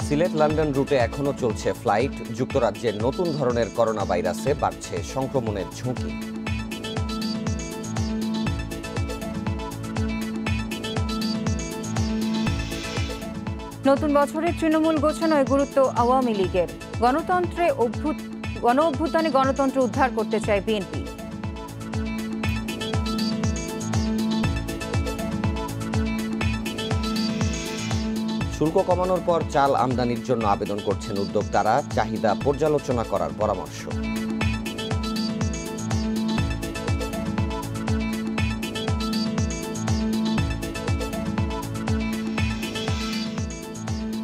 Sylhet London রুটে এখনো চলছে ফ্লাইট। যুক্তরাজ্যের নতুন ধরনের করোনা ভাইরাসে বাড়ছে সংক্রমণের ঝুঁকি। নতুন বছরে তৃণমূল গোছানোয় গুরুত্ব আওয়ামী লীগের। গণ অভ্যুত্থানে গণতন্ত্র উদ্ধার করতে চায় বিএনপি। শুল্ক কমানোর পর চাল আমদানির জন্য আবেদন করছেন উদ্যোক্তারা। চাহিদা পর্যালোচনা করার পরামর্শ।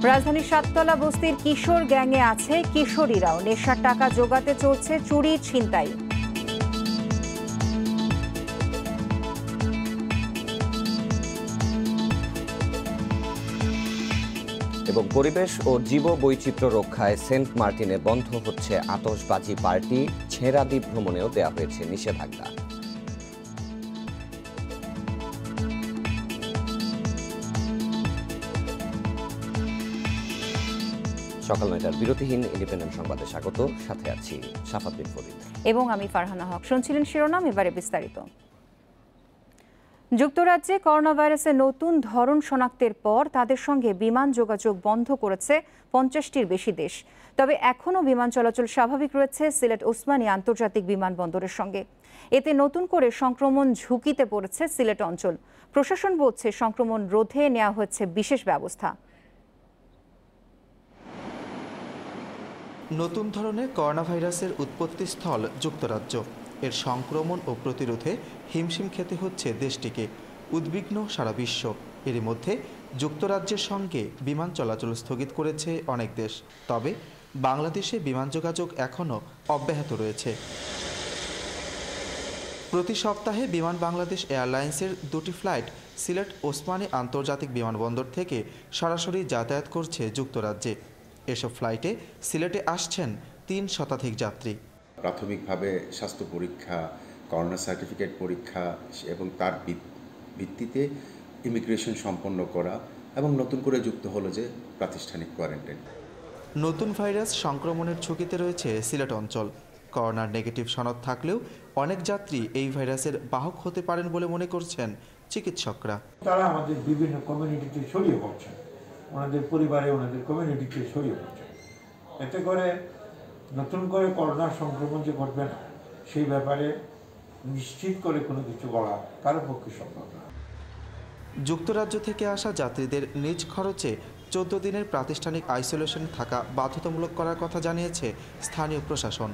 রাজধানীর সাততলা বস্তির কিশোর গ্যাংয়ে আছে কিশোরীরাও। নেশার টাকা জোগাতে চলছে চুরি ছিনতাই। এবং পরিবেশ ও জীব বৈচিত্র্য রক্ষায় সেন্ট মার্টিনে বন্ধ হচ্ছে আতশবাজি পার্টি। ছেঁড়া দ্বীপ ভ্রমণেও দেওয়া হয়েছে নিষেধাজ্ঞা। সকাল ৯টার বিরতিহীন ইন্ডিপেন্ডেন্ট সংবাদে স্বাগত। সাথে আছি শাফাত বিন ফরিদ এবং আমি ফারহানা হক। শুনছিলেন শিরোনাম, এবারে বিস্তারিত। যুক্তরাজ্যে করোনা ভাইরাসের নতুন ধরন শনাক্তের পর তাদের সঙ্গে বিমান যোগাযোগ বন্ধ করেছে ৫০টির বেশি দেশ। তবে এখনও বিমান চলাচল স্বাভাবিক রয়েছে সিলেট ওসমানী আন্তর্জাতিক বিমানবন্দরের সঙ্গে। এতে নতুন করে সংক্রমণ ঝুঁকিতে পড়েছে সিলেট অঞ্চল। প্রশাসন বলছে সংক্রমণ রোধে নেওয়া হচ্ছে বিশেষ ব্যবস্থা। নতুন ধরনের করোনা ভাইরাসের উৎপত্তিস্থল যুক্তরাজ্য। এর সংক্রমণ ও প্রতিরোধে হিমশিম খেতে হচ্ছে দেশটিকে। উদ্বিগ্ন সারা বিশ্ব। এরই মধ্যে যুক্তরাজ্যের সঙ্গে বিমান চলাচল স্থগিত করেছে অনেক দেশ। তবে বাংলাদেশে বিমান যোগাযোগ এখনও অব্যাহত রয়েছে। প্রতি সপ্তাহে বিমান বাংলাদেশ এয়ারলাইন্সের 2টি ফ্লাইট সিলেট ওসমানী আন্তর্জাতিক বিমানবন্দর থেকে সরাসরি যাতায়াত করছে যুক্তরাজ্যে। এসব ফ্লাইটে সিলেটে আসছেন 3 শতাধিক যাত্রী। প্রাথমিকভাবে স্বাস্থ্য পরীক্ষা, করোনা সার্টিফিকেট পরীক্ষা এবং তার ভিত্তিতে ইমিগ্রেশন সম্পন্ন করা এবং নতুন করে যুক্ত হলো যে প্রাতিষ্ঠানিক কোয়ারেন্টাইন। নতুন ভাইরাস সংক্রমণের ঝুঁকিতে রয়েছে সিলেট অঞ্চল। করোনার নেগেটিভ সনদ থাকলেও অনেক যাত্রী এই ভাইরাসের বাহক হতে পারেন বলে মনে করছেন চিকিৎসকরা। তারা আমাদের বিভিন্ন কমিউনিটিতে ছড়িয়ে পড়ছেন, ওনাদের পরিবারে ওনাদের কমিউনিটিতে ছড়িয়ে পড়ছেন। এতে করে নতুন করে করোনার সংক্রমণ যে ঘটবে না, সেই ব্যাপারে নিশ্চিত করে কোনো কিছু বলা কারো পক্ষে সম্ভব না। যুক্তরাজ্য থেকে আসা যাত্রীদের নিজ খরচে 14 দিনের প্রাতিষ্ঠানিক আইসোলেশন থাকা বাধ্যতামূলক করার কথা জানিয়েছে স্থানীয় প্রশাসন।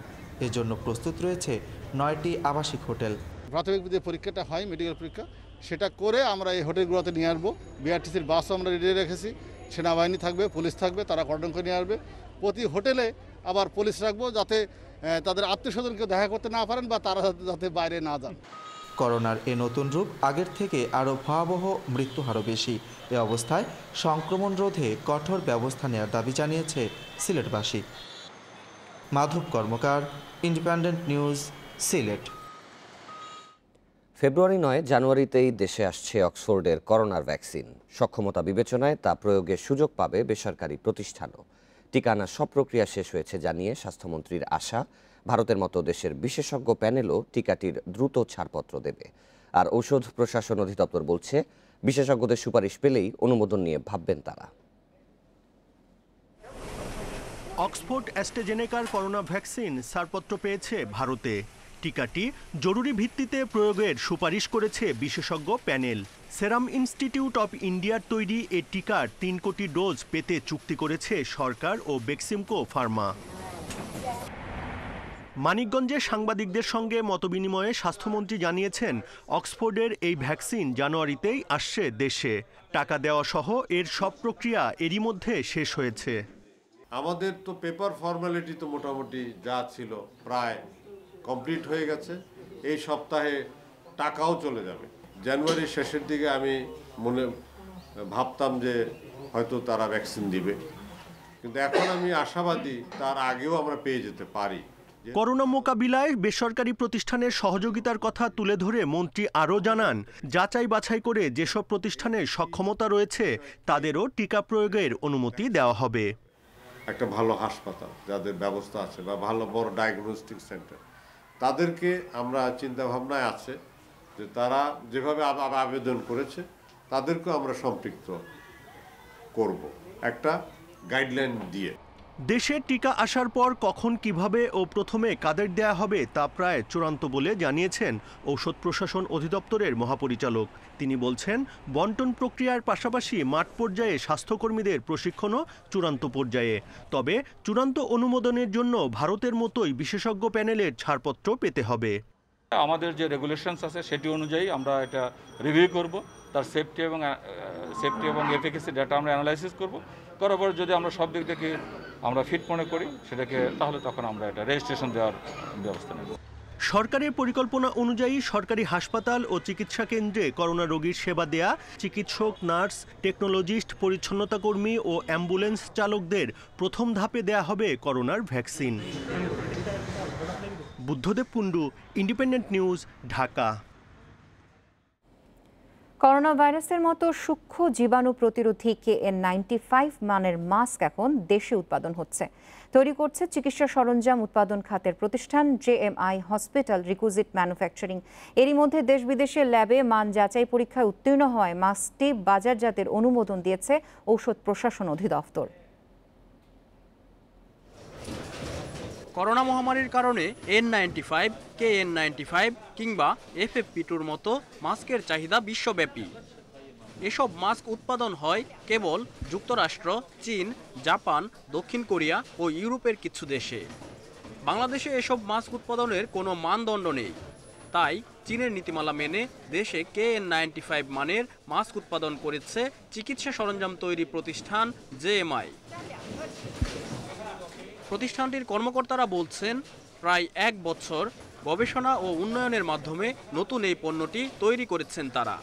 এজন্য প্রস্তুত রয়েছে 9টি আবাসিক হোটেল। প্রাথমিক যে পরীক্ষাটা হয় মেডিকেল পরীক্ষা, সেটা করে আমরা এই হোটেলগুলোতে নিয়ে আসবো। বিআরটিসির বাসও আমরা রেডি রেখেছি, সেনাবাহিনী থাকবে, পুলিশ থাকবে, তারা কর্ডন করে নিয়ে আসবে। প্রতি হোটেলে আবার পুলিশ রাখবো, যাতে তাদের আত্মীয়স্বজনকে দেখা করতে না পারেন বা তারা যাতে বাইরে না যান। করোনার এ নতুন রূপ আগের থেকে আরও ভয়াবহ, মৃত্যু হারও বেশি। এ অবস্থায় সংক্রমণ রোধে কঠোর ব্যবস্থা নেওয়ার দাবি জানিয়েছে সিলেটবাসী। মাধব কর্মকার, ইন্ডিপেন্ডেন্ট নিউজ, সিলেট। ফেব্রুয়ারি নয়, জানুয়ারিতেই দেশে আসছে অক্সফোর্ডের করোনার ভ্যাকসিন। সক্ষমতা বিবেচনায় তা প্রয়োগের সুযোগ পাবে বেসরকারি প্রতিষ্ঠানও। টিকা আনার সব প্রক্রিয়া শেষ হয়েছে জানিয়ে স্বাস্থ্যমন্ত্রীর আশা, ভারতের মতো দেশের বিশেষজ্ঞ প্যানেলও টিকাটির দ্রুত ছাড়পত্র দেবে। আর ঔষধ প্রশাসন অধিদপ্তর বলছে, বিশেষজ্ঞদের সুপারিশ পেলেই অনুমোদন নিয়ে ভাববেন তারা। অক্সফোর্ড অ্যাস্ট্রাজেনেকার করোনা ভ্যাকসিন ছাড়পত্র পেয়েছে ভারতে। টিকাটি জরুরি ভিত্তিতে প্রয়োগের সুপারিশ করেছে বিশেষজ্ঞ প্যানেল। সেরাম ইনস্টিটিউট অব ইন্ডিয়ার তৈরি এ টিকার 3 কোটি ডোজ পেতে চুক্তি করেছে সরকার ও বেক্সিমকো ফার্মা। মানিকগঞ্জে সাংবাদিকদের সঙ্গে মতবিনিময়ে স্বাস্থ্যমন্ত্রী জানিয়েছেন, অক্সফোর্ডের এই ভ্যাকসিন জানুয়ারিতেই আসছে দেশে। টাকা দেওয়া সহ এর সব প্রক্রিয়া এরই মধ্যে শেষ হয়েছে। আমাদের তো পেপার ফর্মালিটি তো মোটামুটি যা ছিল প্রায় কমপ্লিট হয়ে গেছে। এই সপ্তাহে টাকাও চলে যাবে। জানুয়ারির শেষের দিকে আমি ভাবতাম যে হয়তো তারা ভ্যাকসিন দিবে, কিন্তু এখন আমি আশাবাদী তার আগেও আমরা পেয়ে যেতে পারি। করোনা মোকাবিলায় বেসরকারি প্রতিষ্ঠানের সহযোগিতার কথা তুলে ধরে মন্ত্রী আরও জানান, যাচাই বাছাই করে যেসব প্রতিষ্ঠানের সক্ষমতা রয়েছে তাদেরও টিকা প্রয়োগের অনুমতি দেওয়া হবে। একটা ভালো হাসপাতাল যাদের ব্যবস্থা আছে বা ভালো বড় ডায়াগনস্টিক সেন্টার, তাদেরকে আমরা চিন্তা ভাবনায় আছে যে তারা যেভাবে আবেদন করেছে তাদেরকেও আমরা সম্পৃক্ত করব একটা গাইডলাইন দিয়ে। দেশে টিকা আসার পর কখন, কিভাবে ও প্রথমে কাদের দেয়া হবে তা প্রায় চূড়ান্ত বলে জানিয়েছেন ঔষধ প্রশাসন অধিদপ্তরের মহাপরিচালক। তিনি বলছেন, বন্টন প্রক্রিয়ার পাশাপাশি মাঠ পর্যায়ে স্বাস্থ্যকর্মীদের প্রশিক্ষণও চূড়ান্ত পর্যায়ে। তবে চূড়ান্ত অনুমোদনের জন্য ভারতের মতোই বিশেষজ্ঞ প্যানেলের ছাড়পত্র পেতে হবে। আমাদের যে রেগুলেশনস আছে সেটি অনুযায়ী আমরা এটা রিভিউ করব, তার সেফটি এবং এফিকেসি ডাটা আমরা অ্যানালাইসিস করব, করার পর যদি আমরা সব দিক থেকে আমরা ফিট মনে করি সেটাকে, তাহলে তখন আমরা এটা রেজিস্ট্রেশন দেওয়ার ব্যবস্থা নেব। সরকারের পরিকল্পনা অনুযায়ী সরকারি হাসপাতাল ও চিকিৎসা কেন্দ্রে করোনা রোগীর সেবা দেয়া চিকিৎসক, নার্স, টেকনোলজিস্ট, পরিচ্ছন্নতা কর্মী ও অ্যাম্বুলেন্স চালকদের প্রথম ধাপে দেয়া হবে করোনার vaccine. Buddhadeb Kundu, independent news, Dhaka. Corona ভাইরাসের মতো সূক্ষ্ম জীবাণু প্রতিরোধী KN95 মানের মাস্ক এখন দেশে উৎপাদন হচ্ছে। তৈরি করছে চিকিৎসা সরঞ্জাম উৎপাদন খাতের প্রতিষ্ঠান JMI হসপিটাল রিকুইজিট ম্যানুফ্যাকচারিং। এরই মধ্যে দেশ বিদেশের ল্যাবে মান যাচাই পরীক্ষায় উত্তীর্ণ হওয়ায় মাস্কটি বাজারজাতের অনুমোদন দিয়েছে ঔষধ প্রশাসন অধিদপ্তর। করোনা মহামারীর কারণে N95, KN95 কিংবা FFP2-র মতো মাস্কের চাহিদা বিশ্বব্যাপী। এসব মাস্ক উৎপাদন হয় কেবল যুক্তরাষ্ট্র, চীন, জাপান, দক্ষিণ কোরিয়া ও ইউরোপের কিছু দেশে। বাংলাদেশে এসব মাস্ক উৎপাদনের কোনো মানদণ্ড নেই, তাই চীনের নীতিমালা মেনে দেশে KN95 মানের মাস্ক উৎপাদন করেছে চিকিৎসা সরঞ্জাম তৈরি প্রতিষ্ঠান JMI। প্রতিষ্ঠানটির কর্মকর্তারা বলছেন, প্রায় 1 বছর গবেষণা ও উন্নয়নের মাধ্যমে নতুন এই পণ্যটি তৈরি করেছেন তারা।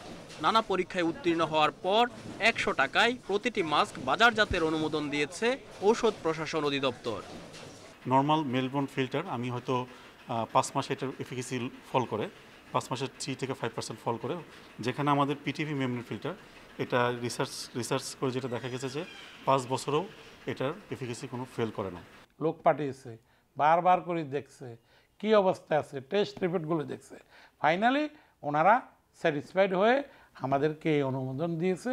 নানা পরীক্ষায় উত্তীর্ণ হওয়ার পর 100 টাকায় প্রতিটি মাস্ক বাজারজাতের অনুমোদন দিয়েছে ঔষধ প্রশাসন অধিদপ্তর। নর্মাল মেলবোর্ন ফিল্টার আমি হয়তো 5 মাসে এটার এফিকেসি ফল করে, 5 মাসে 3 থেকে 5% ফল করে, যেখানে আমাদের PTV মেমব্রেন ফিল্টার এটা রিসার্চ করে যেটা দেখা গেছে যে 5 বছরেও এটার এফিকেসি কোনো ফেল করে না। লোক পাঠিয়েছে, বারবার করে দেখছে কি অবস্থা আছে, টেস্ট রিপোর্টগুলো দেখছে, ফাইনালি ওনারা স্যাটিসফাইড হয়ে আমাদেরকে এই অনুমোদন দিয়েছে।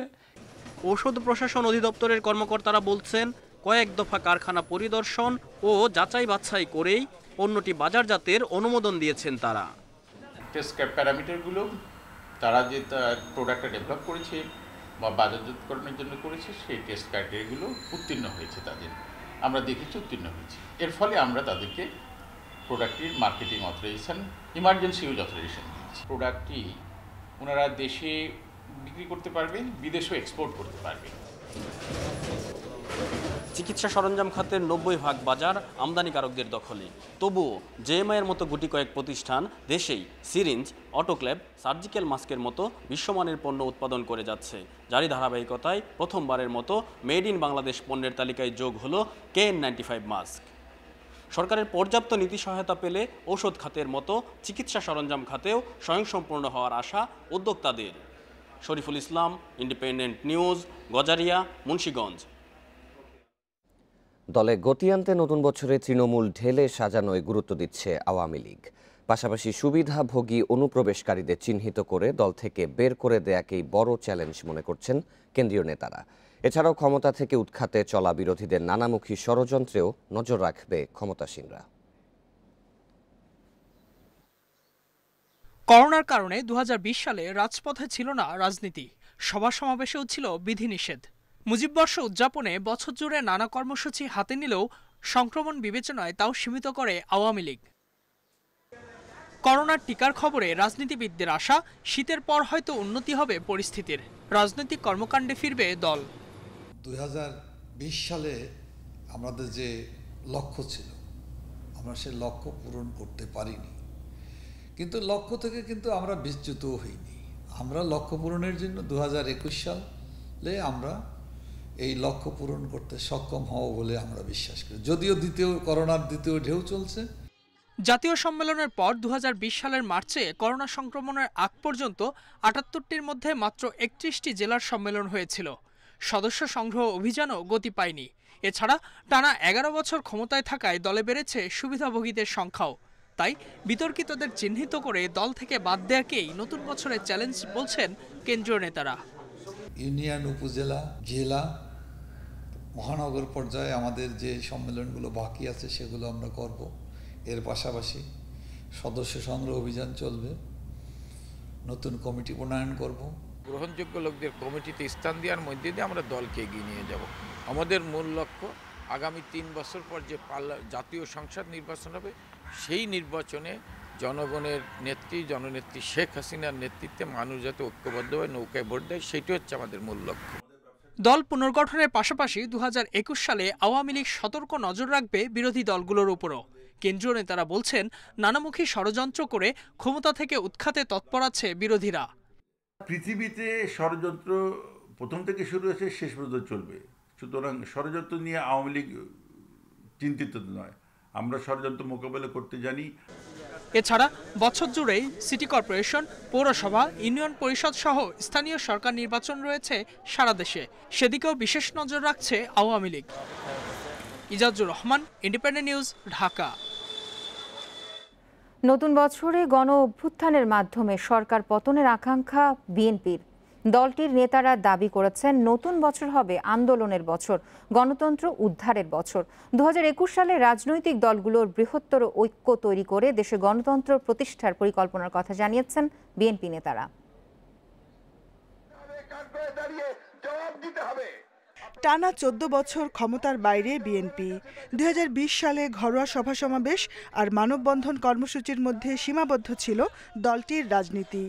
ঔষধ প্রশাসন অধিদপ্তরের কর্মকর্তারা বলছেন, কয়েক দফা কারখানা পরিদর্শন ও যাচাই বাছাই করেই পণ্যটি বাজারজাতের অনুমোদন দিয়েছেন তারা। টেস্ট প্যারামিটারগুলো তারা যে প্রোডাক্টটা ডেভেলপ করেছে বা বাজারজাতকরণের জন্য করেছে সেই টেস্ট ক্রাইটেরিয়াগুলো উত্তীর্ণ হয়েছে, তাদের আমরা দেখেছি উত্তীর্ণ হয়েছে। এর ফলে আমরা তাদেরকে প্রোডাক্টটির marketing authorization, emergency use authorization দিয়েছি। প্রোডাক্টটি ওনারা দেশে বিক্রি করতে পারবেন, বিদেশেও এক্সপোর্ট করতে পারবেন। চিকিৎসা সরঞ্জাম খাতের 90% বাজার আমদানিকারকদের দখলে। তবুও JMI-এর মতো গুটি কয়েক প্রতিষ্ঠান দেশেই সিরিঞ্জ, অটোক্লেভ, সার্জিক্যাল মাস্কের মতো বিশ্বমানের পণ্য উৎপাদন করে যাচ্ছে। যারই ধারাবাহিকতায় প্রথমবারের মতো মেড ইন বাংলাদেশ পণ্যের তালিকায় যোগ হলো KN95 মাস্ক। সরকারের পর্যাপ্ত নীতি সহায়তা পেলে ঔষধ খাতের মতো চিকিৎসা সরঞ্জাম খাতেও স্বয়ংসম্পূর্ণ হওয়ার আশা উদ্যোক্তাদের। Shariful Islam, independent news, Gazaria, Munshiganj. দলে গতি আনতে নতুন বছরে তৃণমূল ঢেলে সাজানোয় গুরুত্ব দিচ্ছে আওয়ামী লীগ। পাশাপাশি সুবিধাভোগী অনুপ্রবেশকারীদের চিহ্নিত করে দল থেকে বের করে দেয়াকেই বড় চ্যালেঞ্জ মনে করছেন কেন্দ্রীয় নেতারা। এছাড়াও ক্ষমতা থেকে উৎখাতে চলা বিরোধীদের নানামুখী ষড়যন্ত্রেও নজর রাখবে ক্ষমতাসীনরা। করোনার কারণে 2020 সালে রাজপথে ছিল না রাজনীতি, সভা সমাবেশেও ছিল বিধিনিষেধ। মুজিববর্ষ উদযাপনে বছর জুড়ে নানা কর্মসূচি হাতে নিলেও সংক্রমণ বিবেচনায় তাও সীমিত করে আওয়ামী লীগ। করোনার টিকার খবরে রাজনীতিবিদদের আশা, শীতের পর হয়তো উন্নতি হবে পরিস্থিতির, রাজনৈতিক কর্মকাণ্ডে ফিরবে দল। 2020 সালে আমাদের যে লক্ষ্য ছিল, আমরা সেই লক্ষ্য পূরণ করতে পারিনি, কিন্তু লক্ষ্য থেকে কিন্তু আমরা বিচ্যুত হইনি। আমরা লক্ষ্য পূরণের জন্য 2021 সালে আমরা এই লক্ষ্য পূরণ করতে সক্ষম হব বলে আমরা বিশ্বাস করি। যদিও করোনার দ্বিতীয় ঢেউ চলছে। জাতীয় সম্মেলনের পর 2020 সালের মার্চে করোনা সংক্রমণের আগ পর্যন্ত 78টির মধ্যে মাত্র 31টি জেলার সম্মেলন হয়েছিল। সদস্য সংগ্রহ অভিযানও গতি পায়নি। এছাড়া টানা 11 বছর ক্ষমতায় থাকায় দলে বেড়েছে সুবিধাভোগীদের সংখ্যাও। তাই বিতর্কিতদের চিহ্নিত করে দল থেকে বাদ দেওয়াকেই নতুন বছরের চ্যালেঞ্জ বলছেন কেন্দ্রীয় নেতারা। ইউনিয়ন, উপজেলা, জেলা, মহানগর পর্যায়ে আমাদের যে সম্মেলনগুলো বাকি আছে সেগুলো আমরা করব। এর পাশাপাশি সদস্য সংগ্রহ অভিযান চলবে, নতুন কমিটি প্রণয়ন করব। গ্রহণযোগ্য লোকদের কমিটিতে স্থান দেওয়ার মধ্যে দিয়ে আমরা দলকে এগিয়ে নিয়ে যাব। আমাদের মূল লক্ষ্য আগামী 3 বছর পর যে জাতীয় সংসদ নির্বাচন হবে, সেই নির্বাচনে জনগণের নেত্রী, জননেত্রী শেখ হাসিনার নেতৃত্বে মানুষ যাতে ঐক্যবদ্ধভাবে নৌকায় ভোট দেয়, সেটি হচ্ছে আমাদের মূল লক্ষ্য। দল পুনর্গঠনের পাশাপাশি 2021 সালে আওয়ামী লীগ সতর্ক নজর রাখবে বিরোধী দলগুলোর উপরও। কেন্দ্রীয় নেতারা বলছেন, নানামুখী ষড়যন্ত্র করে ক্ষমতা থেকে উৎখাতে তৎপর আছে বিরোধীরা। পৃথিবীতে ষড়যন্ত্র প্রথম থেকে শুরু হয়েছে, শেষ পর্যন্ত চলবে। সুতরাং ষড়যন্ত্র নিয়ে আওয়ামী লীগ চিন্তিত নয়, আমরা ষড়যন্ত্র মোকাবেলা করতে জানি। এছাড়া বছর জুড়েই সিটি কর্পোরেশন, পৌরসভা, ইউনিয়ন পরিষদ সহ স্থানীয় সরকার নির্বাচন রয়েছে সারা দেশে, সেদিকেও বিশেষ নজর রাখছে Awami League. Ijazur Rahman, independent news, Dhaka. নতুন বছরে গণ অভ্যুত্থানের মাধ্যমে সরকার পতনের আকাঙ্ক্ষা বিএনপির। দলটির নেতারা দাবি করেছেন, নতুন বছর হবে আন্দোলনের বছর, গণতন্ত্র উদ্ধারের বছর। 2021 সালে রাজনৈতিক দলগুলোর বৃহত্তর ঐক্য তৈরি করে দেশে গণতন্ত্র প্রতিষ্ঠার পরিকল্পনার কথা জানিয়েছেন বিএনপি নেতারা। টানা 14 বছর ক্ষমতার বাইরে বিএনপি। 2020 সালে ঘরোয়া সভা সমাবেশ আর মানববন্ধন কর্মসূচির মধ্যে সীমাবদ্ধ ছিল দলটির রাজনীতি।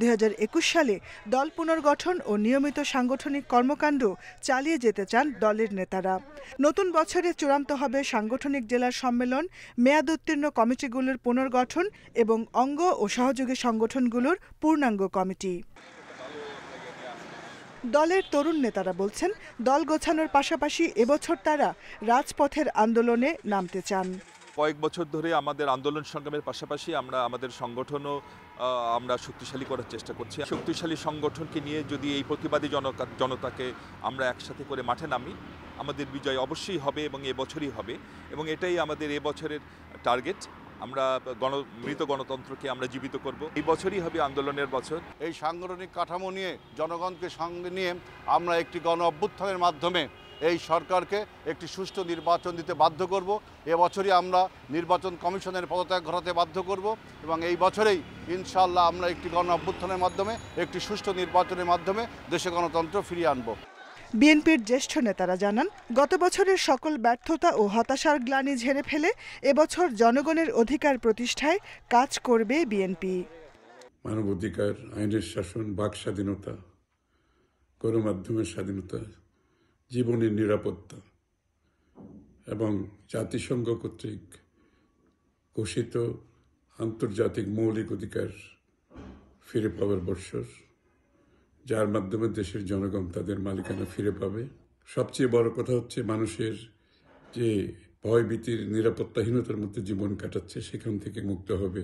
2021 সালে দল পুনর্গঠন ও নিয়মিত সাংগঠনিক কর্মকাণ্ড চালিয়ে যেতে চান দলের নেতারা। নতুন বছরে চূড়ান্ত হবে সাংগঠনিক জেলার সম্মেলন, মেয়াদোত্তীর্ণ কমিটিগুলোর পুনর্গঠন এবং অঙ্গ ও সহযোগী সংগঠনগুলোর পূর্ণাঙ্গ কমিটি। দলের তরুণ নেতারা বলছেন, দল গোছানোর পাশাপাশি এবছর তারা রাজপথের আন্দোলনে নামতে চান। কয়েক বছর ধরে আমাদের আন্দোলন সংগ্রামের পাশাপাশি আমরা আমাদের সংগঠনও আমরা শক্তিশালী করার চেষ্টা করছি। শক্তিশালী সংগঠনকে নিয়ে যদি এই প্রতিবাদী জনতাকে আমরা একসাথে করে মাঠে নামি, আমাদের বিজয় অবশ্যই হবে এবং এবছরই হবে, এবং এটাই আমাদের এবছরের টার্গেট। আমরা মৃত গণতন্ত্রকে আমরা জীবিত করব। এই বছরই হবে আন্দোলনের বছর। এই সাংগঠনিক কাঠামো নিয়ে, জনগণকে সঙ্গে নিয়ে আমরা একটি গণ অভ্যুত্থানের মাধ্যমে এই সরকারকে একটি সুষ্ঠু নির্বাচন দিতে বাধ্য করব। এবছরই আমরা নির্বাচন কমিশনের পদত্যাগ ঘটাতে বাধ্য করব এবং এই বছরেই ইনশাআল্লাহ আমরা একটি গণ অভ্যুত্থানের মাধ্যমে, একটি সুষ্ঠু নির্বাচনের মাধ্যমে দেশে গণতন্ত্র ফিরিয়ে আনব। বিএনপির জ্যেষ্ঠ নেতারা জানান, গত বছরের সকল ব্যর্থতা ও হতাশার গ্লানি ঝেড়ে ফেলে এবছর জনগণের অধিকার প্রতিষ্ঠায় কাজ করবে বিএনপি। মানবাধিকার, আইনের শাসন, বাক স্বাধীনতা, গণমাধ্যমের স্বাধীনতা, জীবনের নিরাপত্তা এবং জাতিসংঘ কর্তৃক ঘোষিত আন্তর্জাতিক মৌলিক অধিকার ফিরে পাওয়ার বৎসর, যার মাধ্যমে দেশের জনগণ তাদের মালিকানা ফিরে পাবে। সবচেয়ে বড় কথা হচ্ছে, মানুষের যে ভয়ভীতির, নিরাপত্তাহীনতার মধ্যে জীবন কাটাচ্ছে, সেখান থেকে মুক্ত হবে।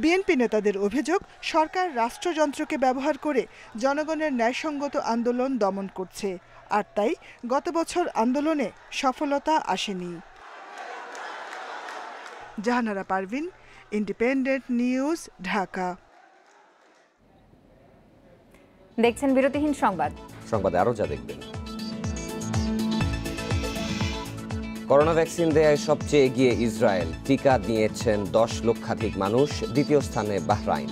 বিএনপি নেতাদের অভিযোগ, সরকার রাষ্ট্রযন্ত্রকে ব্যবহার করে জনগণের ন্যায়সঙ্গত আন্দোলন দমন করছে, আর তাই গত বছর আন্দোলনে সফলতা আসেনি। Jahanara Parvin, independent news, Dhaka. দেখছেন বিরতিহীন সংবাদ। সংবাদে আরো যা দেখবেন, করোনা ভ্যাকসিন দেয়ায় সবচেয়ে এগিয়ে ইসরায়েল, টিকা নিয়েছেন 10 লক্ষাধিক মানুষ। দ্বিতীয় স্থানে বাহরাইন।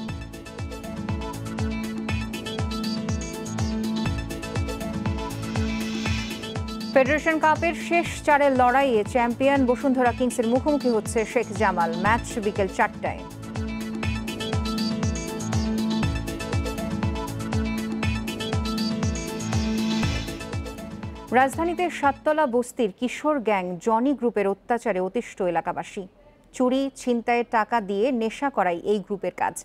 ফেডারেশন কাপের শেষ 4-এর লড়াইয়ে চ্যাম্পিয়ন বসুন্ধরা কিংসের মুখোমুখি হচ্ছে শেখ জামাল। ম্যাচ বিকেল 4টায়। রাজধানীতে সাততলা বস্তির কিশোর গ্যাং জনি গ্রুপের অত্যাচারে অতিষ্ঠ এলাকাবাসী। চুরি, ছিনতাইয়ের টাকা দিয়ে নেশা করাই এই গ্রুপের কাজ।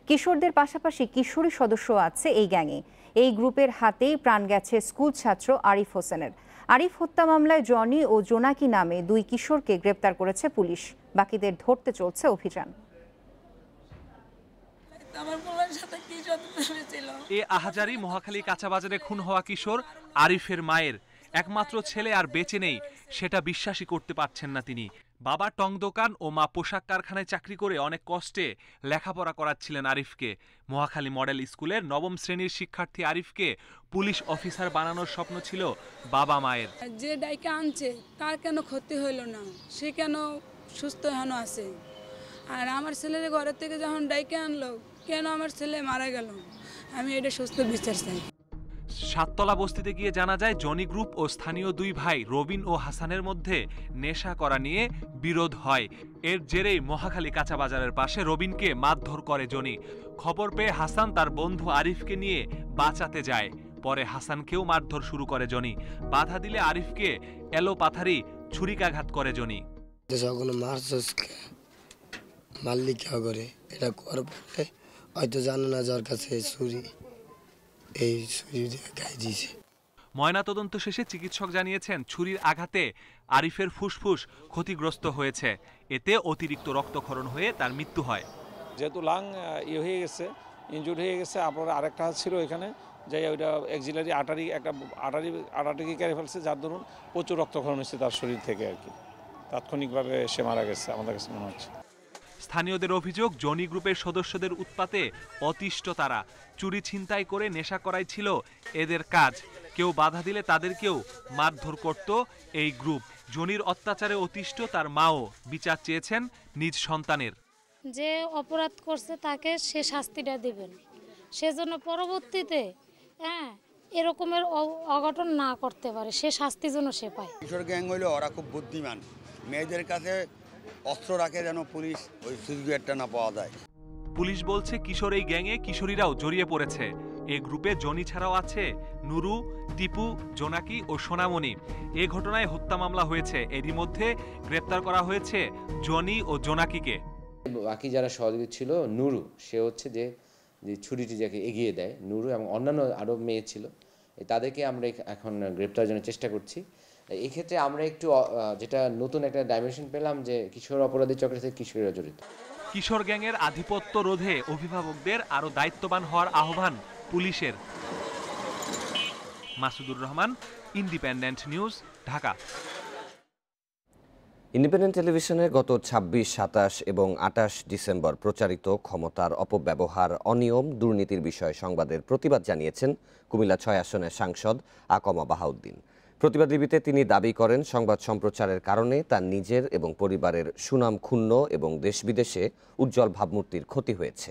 কিশোরদের পাশাপাশি কিশোরী সদস্য আছে এই গ্যাংয়ে। এই গ্রুপের হাতেই প্রাণ গেছে স্কুল ছাত্র আরিফ হোসেনের। আরিফ হত্যা মামলায় জনি ও জোনাকি নামে 2 কিশোরকে গ্রেপ্তার করেছে পুলিশ। বাকিদের ধরতে চলছে অভিযান। এ আহাজারি মহাখালী কাঁচাবাজারে খুন হওয়া কিশোর আরিফের মায়ের। একমাত্র ছেলে আর বেঁচে নেই সেটা বিশ্বাসই করতে পারছেন না তিনি। বাবা টং দোকান ও মা পোশাক কারখানায় চাকরি করে অনেক কষ্টে লেখাপড়া করাচ্ছিলেন আরিফকে। মহাখালী মডেল স্কুলের ৯ম শ্রেণীর শিক্ষার্থী আরিফকে পুলিশ অফিসার বানানোর স্বপ্ন ছিল বাবা মায়ের। যে ডাইকে আনছে তার কেন ক্ষতি হইল না, সে কেন সুস্থ এখনো আছে? আর আমার ছেলের ঘরের থেকে যখন ডাইকে আনলো, কেন আমার ছেলে মারা গেল? আমি এটা সুস্থ বিচার চাই। সাততলা বস্তিতে গিয়ে জানা যায় জনি গ্রুপ ও স্থানীয় দুই ভাই রবিন ও হাসানের মধ্যে নেশা করা নিয়ে বিরোধ হয়। এর জেরেই মহাখালী কাঁচা বাজারের পাশে রবিনকে মারধর করে জনি। খবর পেয়ে হাসান তার বন্ধু আরিফকে নিয়ে বাঁচাতে যায়। পরে হাসানকেও মারধর শুরু করে জনি। বাধা দিলে আরিফকে এলোপাথারি ছুরিকাঘাত করে জনি। এটা করার পরে হয়তো জানে না যার কাছে ছুরি, এই ছুরি গায়ে দিয়েছে। ময়নাতদন্ত শেষে চিকিৎসক জানিয়েছেন ছুরির আঘাতে আরিফের ফুসফুস ক্ষতিগ্রস্ত হয়েছে। এতে অতিরিক্ত রক্তক্ষরণ হয়ে তার মৃত্যু হয়। যেহেতু লাং হয়ে গেছে, ইনজুরি হয়ে গেছে, আপনার আরেকটা হাত ছিল এখানে, যাই ওইটা এক্সিলারি আটারি কেড়ে ফেলছে, যার দরুন প্রচুর রক্তক্ষরণ হয়েছে তার শরীর থেকে আর কি। তাৎক্ষণিকভাবে সে মারা গেছে আমাদের কাছে মনে হচ্ছে। স্থানীয়দের অভিযোগ জনি গ্রুপের সদস্যদের উৎপাতে অতিষ্ঠ তারা। চুরি ছিনতাই করে নেশা করাই ছিল এদের কাজ। কেউ বাধা দিলে তাদেরকেও মারধর করত এই গ্রুপ। জনির অত্যাচারে অতিষ্ঠ তার মাও বিচার চেয়েছেন নিজ সন্তানের। যে অপরাধ করছে তাকে সে শাস্তিটা দিবেন, সেজন্য পরবর্তীতে এরকমের অঘটন না করতে পারে, সে শাস্তি যেন সে পায়। কিশোর গ্যাং হইলে ওরা খুব বুদ্ধিমান, মেয়েদের কাছে অস্ত্র রাখে যেন পুলিশ ওই সুযোগটা না পাওয়া যায়। পুলিশ বলছে কিশোর এই গ্যাংয়ে কিশোরীরাও জড়িয়ে পড়েছে। এই গ্রুপে জনি ছাড়াও আছে নুরু, টিপু, জোনাকি ও সোনামণি। এ ঘটনায় হত্যা মামলা হয়েছে। এরই মধ্যে গ্রেপ্তার করা হয়েছে জনি ও জোনাকিকে। বাকি যারা সহযোগী ছিল, নুরু সে হচ্ছে যে ছুরিটি যাকে এগিয়ে দেয়, নুরু এবং অন্যান্য আরও মেয়ে ছিল, তাদেরকে আমরা এখন গ্রেপ্তারের জন্য চেষ্টা করছি। এই ক্ষেত্রে আমরা একটু যেটা নতুন একটা ডাইমেনশন পেলাম যে কিশোর অপরাধী চক্রের সাথে কিশোরীরা জড়িত। কিশোর গ্যাংয়ের আধিপত্য রোধে অভিভাবকদের আরও দায়িত্ববান হওয়ার আহ্বান পুলিশের। Masudur Rahman, independent news, Dhaka. Independent টেলিভিশনে গত ২৬, ২৭ এবং ২৮ ডিসেম্বর প্রচারিত ক্ষমতার অপব্যবহার, অনিয়ম, দুর্নীতির বিষয়ে সংবাদের প্রতিবাদ জানিয়েছেন কুমিল্লা ৬ আসনের সাংসদ আকমা বাহাউদ্দিন। প্রতিবাদ লিপিতে তিনি দাবি করেন সংবাদ সম্প্রচারের কারণে তার নিজের এবং পরিবারের সুনাম ক্ষুণ্ণ এবং দেশ বিদেশে উজ্জ্বল ভাবমূর্তির ক্ষতি হয়েছে।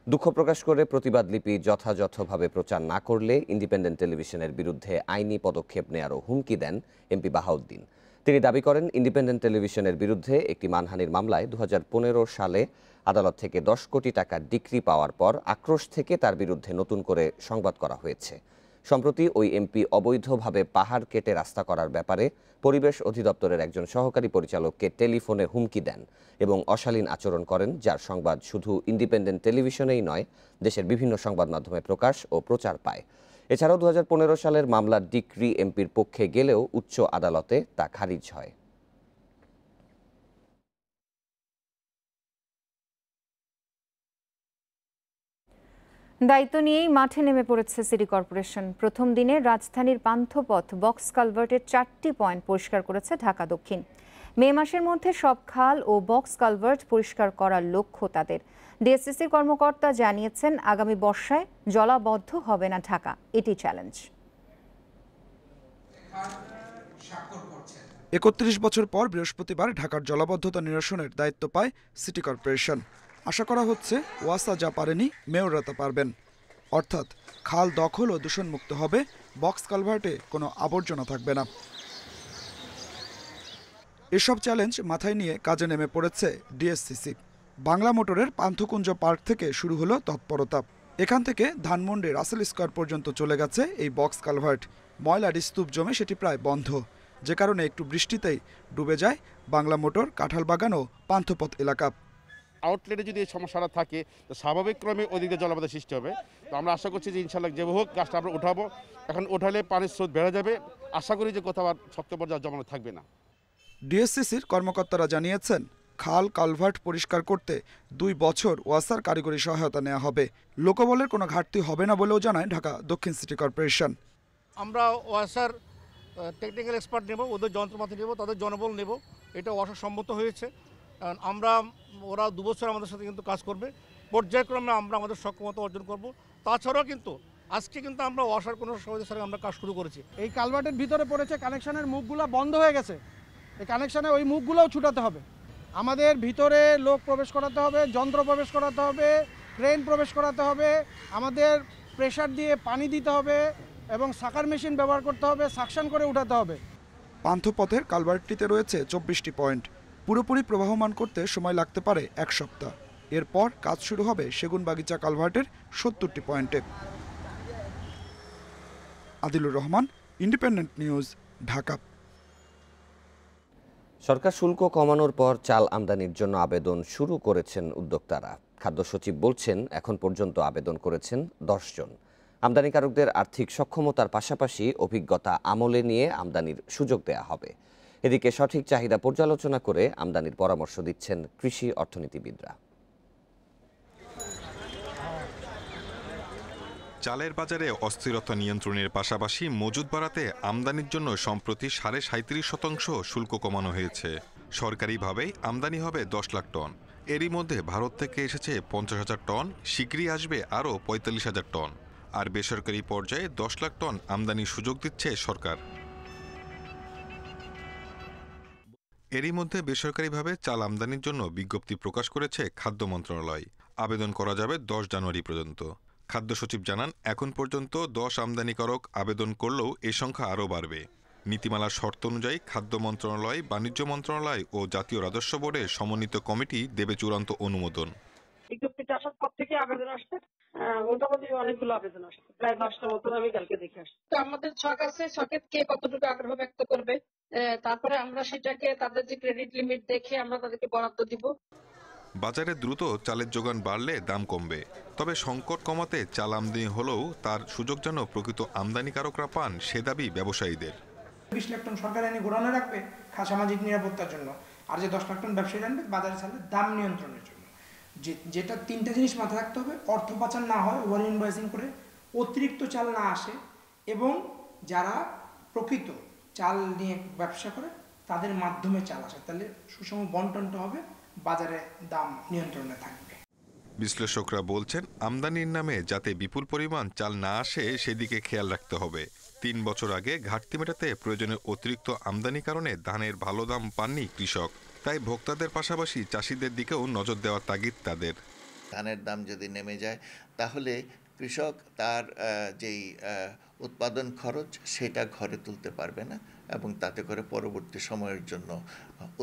দুঃখ প্রকাশ করে প্রতিবাদ লিপি যথাযথভাবে প্রচার না করলে ইন্ডিপেন্ডেন্ট টেলিভিশনের বিরুদ্ধে আইনি পদক্ষেপ নেয়ারও হুমকি দেন এমপি বাহাউদ্দিন। তিনি দাবি করেন ইন্ডিপেন্ডেন্ট টেলিভিশনের বিরুদ্ধে একটি মানহানির মামলায় ২০১৫ সালে আদালত থেকে ১০ কোটি টাকার ডিক্রি পাওয়ার পর আক্রোশ থেকে তার বিরুদ্ধে নতুন করে সংবাদ করা হয়েছে। সম্প্রতি ওই এমপি অবৈধভাবে পাহাড় কেটে রাস্তা করার ব্যাপারে পরিবেশ অধিদপ্তরের একজন সহকারী পরিচালককে টেলিফোনে হুমকি দেন এবং অশালীন আচরণ করেন, যার সংবাদ শুধু ইন্ডিপেন্ডেন্ট টেলিভিশনেই নয়, দেশের বিভিন্ন সংবাদ মাধ্যমে প্রকাশ ও প্রচার পায়। এছাড়াও ২০১৫ সালের মামলার ডিক্রি এমপির পক্ষে গেলেও উচ্চ আদালতে তা খারিজ হয়। দায়িত্ব নিয়েই মাঠে নেমে পড়েছে সিটি কর্পোরেশন। প্রথম দিনে রাজধানীর পান্থপথ বক্স কালভার্টের ৪টি পয়েন্ট পরিষ্কার করেছে ঢাকা দক্ষিণ। মে মাসের মধ্যে সব খাল ও বক্স কালভার্ট পরিষ্কার করার লক্ষ্য তাদের। ডিএসসিসির কর্মকর্তা জানিয়েছেন আগামী বর্ষায় জলাবদ্ধ হবে না ঢাকা, এটি চ্যালেঞ্জ। ৩১ বছর পর বৃহস্পতিবার ঢাকার জলাবদ্ধতা নিরসনের দায়িত্ব পায় সিটি কর্পোরেশন। আশা করা হচ্ছে ওয়াসা যা পারেনি মেয়ররা তা পারবেন, অর্থাৎ খাল দখল ও দূষণমুক্ত হবে, বক্স কালভার্টে কোনো আবর্জনা থাকবে না। এসব চ্যালেঞ্জ মাথায় নিয়ে কাজে নেমে পড়েছে ডিএসসিসি। বাংলা মোটরের পান্থকুঞ্জ পার্ক থেকে শুরু হলো তৎপরতা। এখান থেকে ধানমন্ডি রাসেল স্কয়ার পর্যন্ত চলে গেছে এই বক্স কালভার্ট। ময়লার স্তূপ জমে সেটি প্রায় বন্ধ, যে কারণে একটু বৃষ্টিতেই ডুবে যায় বাংলা মোটর, কাঁঠালবাগান ও পান্থপথ এলাকা। আউটলেটে যদি এই সমস্যাটা থাকে তো স্বাভাবিক ক্রমে ওদিকে জলাবদ্ধতা সৃষ্টি হবে। তো আমরা আশা করছি যে ইনশাল্লাহ যে হোক গাছটা আমরা উঠাবো। এখন উঠালে পানির স্রোত বেড়ে যাবে, আশা করি যে কোথাও আর শক্ত পর্যায়ে জমানো থাকবে না। ডিএসসিসির কর্মকর্তারা জানিয়েছেন খাল কালভার্ট পরিষ্কার করতে 2 বছর ওয়াসার কারিগরি সহায়তা নেওয়া হবে। লোকবলের কোনো ঘাটতি হবে না বলেও জানায় ঢাকা দক্ষিণ সিটি কর্পোরেশন। আমরা ওয়াসার টেকনিক্যাল এক্সপার্ট নেব, ওদের যন্ত্রপাতি নেব, তাদের জনবল নেব, এটা অসম্মত হয়েছে। আমরা ওরা 2 বছর আমাদের সাথে কিন্তু কাজ করবে, পর্যায়ক্রমে আমরা আমাদের সক্ষমতা অর্জন করব। তাছাড়াও কিন্তু আজকে কিন্তু আমরা ওয়াসার কোনো সহযোগিতার সাথে আমরা কাজ শুরু করেছি। এই কালভার্টের ভিতরে পড়েছে, কানেকশনের মুখগুলো বন্ধ হয়ে গেছে, এই কানেকশনে ওই মুখগুলোও ছুটাতে হবে। আমাদের ভিতরে লোক প্রবেশ করাতে হবে, যন্ত্র প্রবেশ করাতে হবে, ক্রেন প্রবেশ করাতে হবে, আমাদের প্রেসার দিয়ে পানি দিতে হবে এবং সাকার মেশিন ব্যবহার করতে হবে, সাকশন করে উঠাতে হবে। পান্থপথের কালভার্টটিতে রয়েছে 24টি পয়েন্ট। পুরোপুরি প্রবাহমান করতে সময় লাগতে পারে 1 সপ্তাহ। এরপর কাজ শুরু হবে সেগুনবাগিচা কালভার্টের 70টি পয়েন্টে। Adilur Rahman, independent news, Dhaka. সরকার শুল্ক কমানোর পর চাল আমদানির জন্য আবেদন শুরু করেছেন উদ্যোক্তারা। খাদ্য সচিব বলছেন এখন পর্যন্ত আবেদন করেছেন 10 জন। আমদানিকারকদের আর্থিক সক্ষমতার পাশাপাশি অভিজ্ঞতা আমলে নিয়ে আমদানির সুযোগ দেয়া হবে। এদিকে সঠিক চাহিদা পর্যালোচনা করে আমদানির পরামর্শ দিচ্ছেন কৃষি অর্থনীতিবিদরা। চালের বাজারে অস্থিরতা নিয়ন্ত্রণের পাশাপাশি মজুত বাড়াতে আমদানির জন্য সম্প্রতি 37.5% শুল্ক কমানো হয়েছে। সরকারিভাবেই আমদানি হবে 10 লাখ টন। এরই মধ্যে ভারত থেকে এসেছে 50,000 টন, শীঘ্রই আসবে আরও 45,000 টন। আর বেসরকারি পর্যায়ে 10 লাখ টন আমদানির সুযোগ দিচ্ছে সরকার। এরই মধ্যে বেসরকারিভাবে চাল আমদানির জন্য বিজ্ঞপ্তি প্রকাশ করেছে খাদ্য মন্ত্রণালয়। আবেদন করা যাবে 10 জানুয়ারি পর্যন্ত। খাদ্য সচিব জানান, এখন পর্যন্ত 10 আমদানিকারক আবেদন করলেও এই সংখ্যা আরও বাড়বে। নীতিমালার শর্ত অনুযায়ী খাদ্য মন্ত্রণালয়, বাণিজ্য মন্ত্রণালয় ও জাতীয় রাজস্ব বোর্ডের সমন্বিত কমিটি দেবে চূড়ান্ত অনুমোদন। বিজ্ঞপ্তিটা আসার পর থেকে আবেদন আসছে, মোটামুটি অনেকগুলো আবেদন আসছে, প্রায় 10টা মতন আমি কালকে দেখে আসছি। আমাদের ছক আছে, ছকে কে কতটুকু আগ্রহ ব্যক্ত করবে, তারপরে আমরা সেটাকে তাদের যে ক্রেডিট লিমিট দেখে আমরা তাদেরকে বরাদ্দ দিব। বাজারে দ্রুত চালের যোগান বাড়লে দাম কমবে। তবে সংকট কমাতে চাল আমদানি হলেও তার সুযোগ যেন প্রকৃত আমদানিকারকরা পান, সে দাবি ব্যবসায়ীদের। 20 লাখ টন সরকার এনে গোডাউনে রাখবে সামাজিক নিরাপত্তার জন্য, আর যে 10 লাখ টন ব্যবসায়ী আনবে বাজারে চালের দাম নিয়ন্ত্রণের জন্য। যেটা 3টা জিনিস মাথায় রাখতে হবে: অর্থ পাচার না হয়, ওভার ইনভয়েসিং করে অতিরিক্ত চাল না আসে, এবং যারা প্রকৃত চাল নিয়ে ব্যবসা করে তাদের মাধ্যমে চাল আসে, তাহলে সুষম বন্টনটা হবে, বাজারে দাম নিয়ন্ত্রণে থাকবে। বিশ্লেষকরা বলছেন, আমদানির নামে যাতে বিপুল পরিমাণ চাল না আসে সেদিকে খেয়াল রাখতে হবে। 3 বছর আগে ঘাটতি মেটাতে প্রয়োজনের অতিরিক্ত আমদানি কারণে ধানের ভালো দাম পাননি কৃষক। তাই ভোক্তাদের পাশাপাশি চাষিদের দিকেও নজর দেওয়ার তাগিদ তাদের। ধানের দাম যদি নেমে যায় তাহলে কৃষক তার যেই উৎপাদন খরচ সেটা ঘরে তুলতে পারবে না, এবং তাতে করে পরবর্তী সময়ের জন্য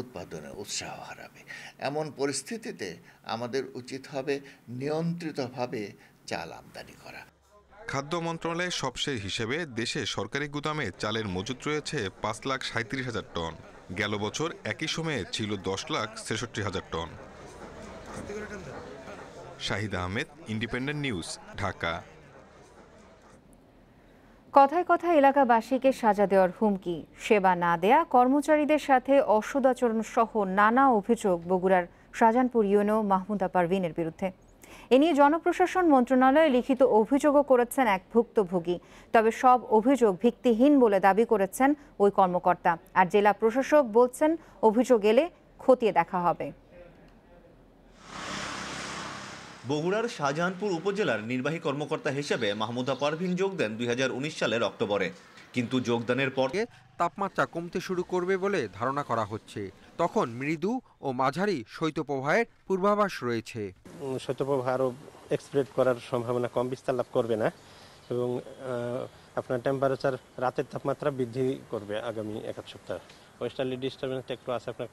উৎপাদনের উৎসাহ হারাবে। এমন পরিস্থিতিতে আমাদের উচিত হবে নিয়ন্ত্রিতভাবে চাল আমদানি করা। খাদ্য মন্ত্রণালয়ের সবশেষ হিসেবে দেশে সরকারি গুদামে চালের মজুত রয়েছে 5,37,000 টন। গেল বছর একই সময়ে ছিল 10,63,000 টন। Shahid Ahmed, independent news, Dhaka. কথায় কথায় এলাকাবাসীকে সাজা দেওয়ার হুমকি, সেবা না দেয়া কর্মচারীদের সাথে অসদাচরণ সহ নানা অভিযোগ বগুড়ার শাহজাহানপুর ইউনো মাহমুদা পারভিনের বিরুদ্ধে। এ নিয়ে জনপ্রশাসন মন্ত্রণালয়ে লিখিত অভিযোগও করেছেন এক ভুক্তভোগী। তবে সব অভিযোগ ভিত্তিহীন বলে দাবি করেছেন ওই কর্মকর্তা। আর জেলা প্রশাসক বলছেন, অভিযোগ এলে খতিয়ে দেখা হবে। বগুড়ার শাহজাহানপুর উপজেলার নির্বাহী কর্মকর্তা হিসেবে মাহমুদা পারভিন যোগ দেন 2019 সালের অক্টোবরে। কিন্তু যোগদানের পর তাপমাত্রা কমতে শুরু করবে বলে ধারণা করা হচ্ছে। তখন মৃদু ও মাঝারি শৈত্যপ্রবাহের পূর্বাভাস রয়েছে। শৈত্যপ্রবাহ আরও এক্সপ্রেড করার সম্ভাবনা কম, বিস্তার লাভ করবে না, এবং আপনার টেম্পারেচার রাতের তাপমাত্রা বৃদ্ধি করবে আগামী 1 সপ্তাহ। ওয়েস্টার্লি ডিস্টারবেন্সটা একটু আছে আপনার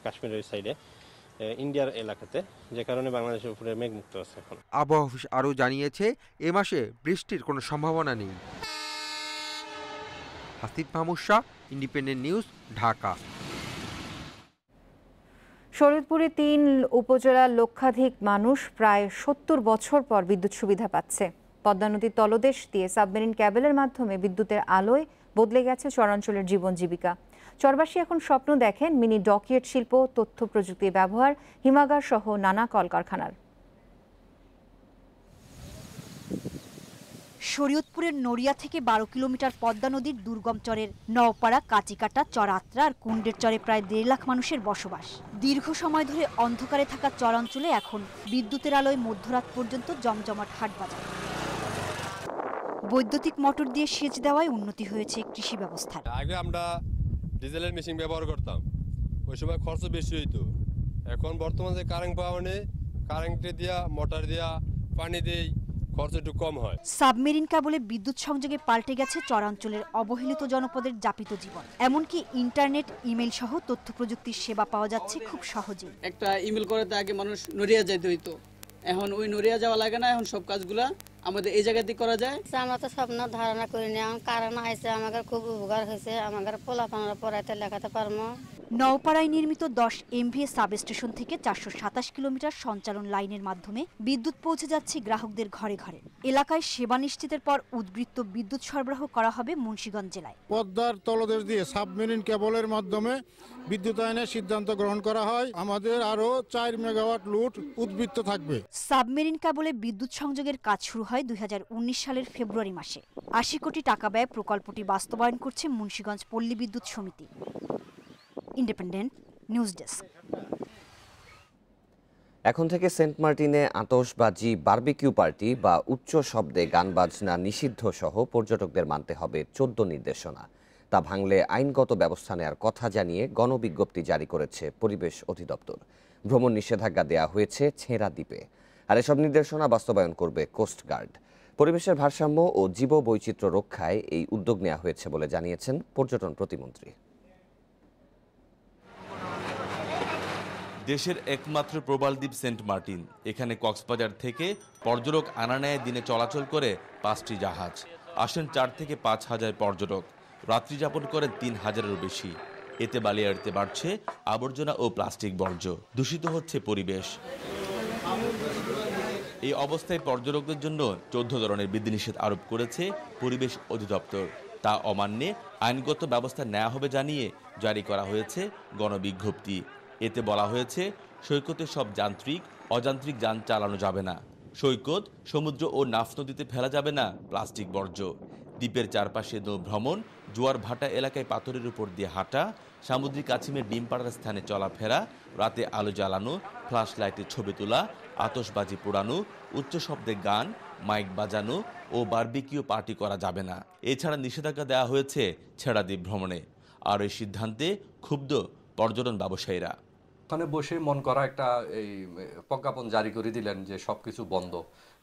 কাশ্মীরের সাইডে, ইন্ডিয়ার এলাকাতে, যে কারণে বাংলাদেশের উপরে মেঘমুক্ত আছে এখন। আবহাওয়া অফিস আরও জানিয়েছে, এ মাসে বৃষ্টির কোনো সম্ভাবনা নেই। Hasib Mahmud Shah, independent news, Dhaka. শরীয়তপুরে 3 উপজেলার লক্ষাধিক মানুষ প্রায় 70 বছর পর বিদ্যুৎ সুবিধা পাচ্ছে। পদ্মা নদীর তলদেশ দিয়ে সাবমেরিন ক্যাবেলের মাধ্যমে বিদ্যুতের আলোয় বদলে গেছে চরাঞ্চলের জীবন জীবিকা। চরবাসী এখন স্বপ্ন দেখেন মিনি ডকিয়েট শিল্প, তথ্য প্রযুক্তির ব্যবহার, হিমাগার সহ নানা কলকারখানার। শরীয়তপুরের নড়িয়া থেকে 12 কিলোমিটার পদ্মা নদীর দুর্গম চরের নওপাড়া, কাচিকাটা, চরআত্রা আর কুণ্ডের চরে প্রায় 1.5 লাখ মানুষের বসবাস। দীর্ঘ সময় ধরে অন্ধকারে থাকা চরাঞ্চলে এখন বিদ্যুতের আলোয় মধ্যরাত পর্যন্ত জমজমাট হাট বাজার। বৈদ্যুতিক মোটর দিয়ে সেচ দেওয়ায় উন্নতি হয়েছে কৃষি ব্যবস্থার। আগে আমরা ডিজেলের মেশিন ব্যবহার করতাম, ওই সময় খরচ বেশি হইতো। এখন বর্তমানে কারেন্ট পাওয়া নেই, কারেন্টে দিয়া মোটর দিয়া পানি দেই, খরচ একটু কম হয়। সাবমেরিন কেবলে বিদ্যুৎ সংযোগে পাল্টে গেছে চরাঞ্চলের অবহেলিত জনপদের যাপিত জীবন। এমনকি ইন্টারনেট, ইমেল সহ তথ্য প্রযুক্তির সেবা পাওয়া যাচ্ছে খুব সহজেই। একটা ইমেল করতে আগে মানুষ নড়িয়া যেতে হইতো, এখন ওই নড়িয়া যাওয়া লাগে না, এখন সব কাজগুলা আমাদের এই জায়গাতে করা যায়। আমরা তো স্বপ্ন ধারণা করিনি, এখন কারণ আইসে আমাদের খুব উপকার হয়েছে, আমাদের পোলাপানরা পড়াইতে লেখাতে পারবো। নওপাড়ায় নির্মিত 10 MVA সাবস্টেশন থেকে 427 কিলোমিটার সঞ্চালন লাইনের মাধ্যমে বিদ্যুৎ পৌঁছে যাচ্ছে গ্রাহকদের ঘরে ঘরে। এলাকায় সেবা নিশ্চিতের পর উদ্বৃত্ত বিদ্যুৎ সরবরাহ করা হবে মুন্সিগঞ্জ জেলায়। পদ্মার তলদেশ দিয়ে সাবমেরিন কেবলের মাধ্যমে বিদ্যুতায়নের সিদ্ধান্ত গ্রহণ করা হয়। আমাদের আরও 4 মেগাওয়াট লোড উদ্বৃত্ত থাকবে। সাবমেরিন কেবলে বিদ্যুৎ সংযোগের কাজ শুরু হয় 2019 সালের ফেব্রুয়ারি মাসে। 80 কোটি টাকা ব্যয়ে প্রকল্পটি বাস্তবায়ন করছে মুন্সিগঞ্জ পল্লী বিদ্যুৎ সমিতি। Independent news desk. এখন থেকে সেন্ট মার্টিনে আতশবাজি, বারবিকিউ পার্টি বা উচ্চ শব্দে গান বাজনা নিষিদ্ধ সহ পর্যটকদের মানতে হবে 14 নির্দেশনা। তা ভাঙলে আইনগত ব্যবস্থা নেওয়ার কথা জানিয়ে গণবিজ্ঞপ্তি জারি করেছে পরিবেশ অধিদপ্তর। ভ্রমণ নিষেধাজ্ঞা দেওয়া হয়েছে ছেঁড়া দ্বীপে। আর এসব নির্দেশনা বাস্তবায়ন করবে কোস্টগার্ড। পরিবেশের ভারসাম্য ও জীববৈচিত্র্য রক্ষায় এই উদ্যোগ নেওয়া হয়েছে বলে জানিয়েছেন পর্যটন প্রতিমন্ত্রী। দেশের একমাত্র প্রবাল দ্বীপ সেন্ট মার্টিন। এখানে কক্সবাজার থেকে পর্যটক আনা নেয় দিনে চলাচল করে 5টি জাহাজ। আসেন 4 থেকে 5 হাজার পর্যটক, রাত্রি যাপন করেন 3000-এরও বেশি। এতে বালিয়াড়িতে বাড়ছে আবর্জনা ও প্লাস্টিক বর্জ্য, দূষিত হচ্ছে পরিবেশ। এই অবস্থায় পর্যটকদের জন্য 14 ধরনের বিধিনিষেধ আরোপ করেছে পরিবেশ অধিদপ্তর। তা অমান্যে আইনগত ব্যবস্থা নেওয়া হবে জানিয়ে জারি করা হয়েছে গণবিজ্ঞপ্তি। এতে বলা হয়েছে, সৈকতে সব যান্ত্রিক, অযান্ত্রিক যান চালানো যাবে না। সৈকত, সমুদ্র ও নাফ নদীতে ফেলা যাবে না প্লাস্টিক বর্জ্য। দ্বীপের চারপাশে নৌ ভ্রমণ, জোয়ার ভাটা এলাকায় পাথরের উপর দিয়ে হাঁটা, সামুদ্রিক কাছিমের ডিম পাড়ার স্থানে চলাফেরা, রাতে আলো জ্বালানো, ফ্ল্যাশ লাইটে ছবি তোলা, আতশবাজি পোড়ানো, উচ্চ শব্দে গান, মাইক বাজানো ও বারবিকিউ পার্টি করা যাবে না। এছাড়া নিষেধাজ্ঞা দেওয়া হয়েছে ছেঁড়া দ্বীপ ভ্রমণে। আর এই সিদ্ধান্তে ক্ষুব্ধ পর্যটন ব্যবসায়ীরা। ওখানে বসে মন করা একটা এই প্রজ্ঞাপন জারি করে দিলেন যে সবকিছু বন্ধ,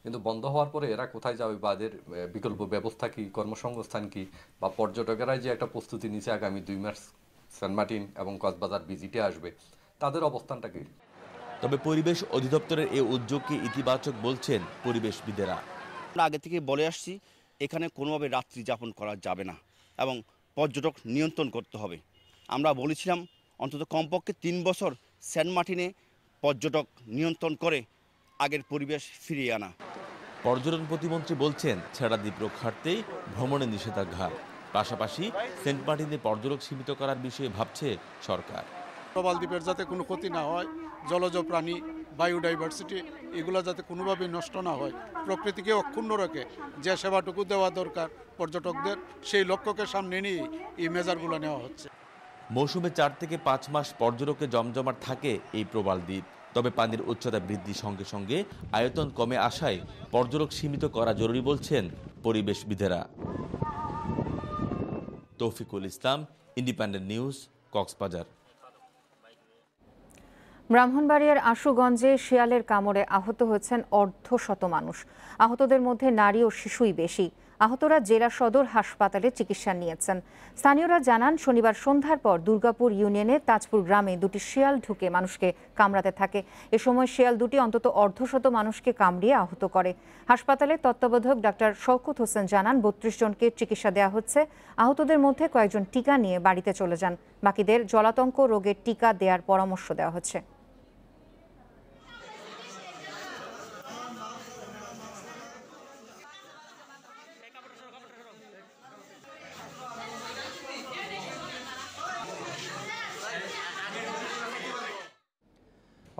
কিন্তু বন্ধ হওয়ার পরে এরা কোথায় যাবে বা এদের বিকল্প ব্যবস্থা কি, কর্মসংস্থান কি, বা পর্যটকেরাই যে একটা প্রস্তুতি নিচ্ছে আগামী 2 মার্চ সেন্ট মার্টিন এবং কক্সবাজার ভিজিটে আসবে, তাদের অবস্থানটা কি? তবে পরিবেশ অধিদপ্তরের এই উদ্যোগকে ইতিবাচক বলছেন পরিবেশবিদেরা। আমরা আগে থেকে বলে আসছি, এখানে কোনোভাবে রাত্রি যাপন করা যাবে না এবং পর্যটক নিয়ন্ত্রণ করতে হবে। আমরা বলেছিলাম অন্তত কমপক্ষে 3 বছর সেন্ট মার্টিনে পর্যটক নিয়ন্ত্রণ করে আগের পরিবেশ ফিরিয়ে আনা। পর্যটন প্রতিমন্ত্রী বলছেন, ছেঁড়া দ্বীপ রক্ষার্থেই ভ্রমণে নিষেধাজ্ঞা। পাশাপাশি সেন্ট মার্টিনে পর্যটক সীমিত করার বিষয়ে ভাবছে সরকার। প্রবাল দ্বীপের যাতে কোনো ক্ষতি না হয়, জলজ প্রাণী, বায়োডাইভার্সিটি এগুলো যাতে কোনোভাবে নষ্ট না হয়, প্রকৃতিকে অক্ষুণ্ণ রেখে যে সেবাটুকু দেওয়া দরকার পর্যটকদের, সেই লক্ষ্যকে সামনে নিয়ে এই মেজারগুলো নেওয়া হচ্ছে। মৌসুমে 4 থেকে 5 মাস পর্যটকের জমজমাট থাকে এই প্রবাল দ্বীপ। তবে পানির উচ্চতা বৃদ্ধির সঙ্গে সঙ্গে আয়তন কমে আসায় পর্যটক সীমিত করা জরুরি বলছেন পরিবেশবিদেরা। তৌফিকুল ইসলাম, ইন্ডিপেন্ডেন্ট নিউজ, কক্সবাজার। ব্রাহ্মণবাড়িয়ার আশুগঞ্জে শিয়ালের কামড়ে আহত হয়েছেন 150 মানুষ। আহতদের মধ্যে নারী ও শিশুই বেশি। আহতরা জেলা সদর হাসপাতালে চিকিৎসা নিয়েছেন। স্থানীয়রা জানান, শনিবার সন্ধ্যার পর দুর্গাপুর ইউনিয়নের তাজপুর গ্রামে 2টি শিয়াল ঢুকে মানুষকে কামড়াতে থাকে। এ সময় শিয়াল দুটি অন্তত 150 মানুষকে কামড়িয়ে আহত করে। হাসপাতালের তত্ত্বাবধায়ক ডাক্তার শওকত হোসেন জানান, 32 জনকে চিকিৎসা দেওয়া হচ্ছে। আহতদের মধ্যে কয়েকজন টিকা নিয়ে বাড়িতে চলে যান। বাকিদের জলাতঙ্ক রোগের টিকা দেওয়ার পরামর্শ দেওয়া হচ্ছে।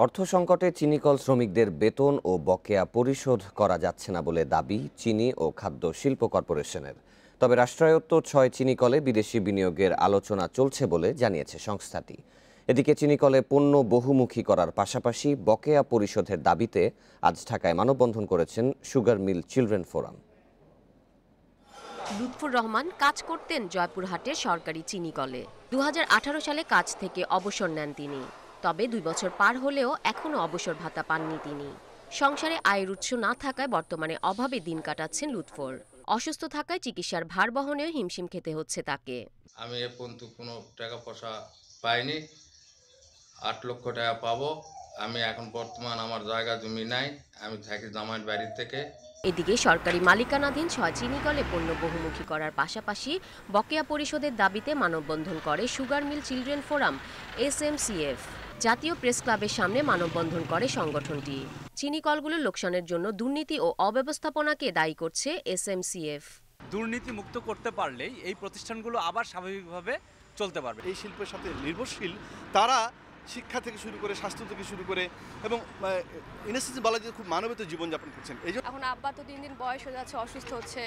অর্থ সংকটে চিনিকল শ্রমিকদের বেতন ও বকেয়া পরিশোধ করা যাচ্ছে না বলে দাবি চিনি ও খাদ্য শিল্প কর্পোরেশনের। তবে রাষ্ট্রায়ত্ত 6 চিনিকলে বিদেশি বিনিয়োগের আলোচনা চলছে বলে জানিয়েছে সংস্থাটি। এদিকে চিনিকলে পণ্য বহুমুখী করার পাশাপাশি বকেয়া পরিশোধের দাবিতে আজ ঢাকায় মানববন্ধন করেছেন sugar mill children forum. Lutfur Rahman কাজ করতেন জয়পুরহাটের সরকারি চিনিকলে। 2018 সালে কাজ থেকে অবসর নেন তিনি। তবে 2 বছর পার হলেও এখনো অবসর ভাতা পাননি তিনি। সংসারে আয়ের উৎস না থাকায় বর্তমানে অভাবে দিন কাটাচ্ছেন লুৎফর। অসুস্থ থাকায় চিকিৎসার ভার বহনেও হিমশিম খেতে হচ্ছে তাকে। আমি এ পর্যন্ত কোনো টাকা পয়সা পাইনি, 8 লক্ষ টাকা পাবো। আমি এখন বর্তমান আমার জায়গা জমি নাই, আমি থাকি জামাইয়ের বাড়ির থেকে। এদিকে সরকারি মালিকানাধীন 6 চিনিকলে পণ্য বহুমুখী করার পাশাপাশি বকেয়া পরিশোধের দাবিতে মানববন্ধন করে sugar mill children forum SMCF। জাতীয় প্রেস ক্লাবের সামনে মানববন্ধন করে সংগঠনটি। চিনিকলগুলোর লোকসানের জন্য দুর্নীতি ও অব্যবস্থাপনাকে দায়ী করছে SMCF। দুর্নীতি মুক্ত করতে পারলেই এই প্রতিষ্ঠানগুলো আবার স্বাভাবিকভাবে চলতে পারবে। এই শিল্পের সাথে নির্ভরশীল তারা শিক্ষা থেকে শুরু করে স্বাস্থ্য থেকে শুরু করে এবং ইনস্টিটিউট বলা যায় খুব মানবিত জীবনযাপন করছেন। এই এখন আব্বা তো দিন দিন বয়স হয়ে যাচ্ছে, অসুস্থ হচ্ছে,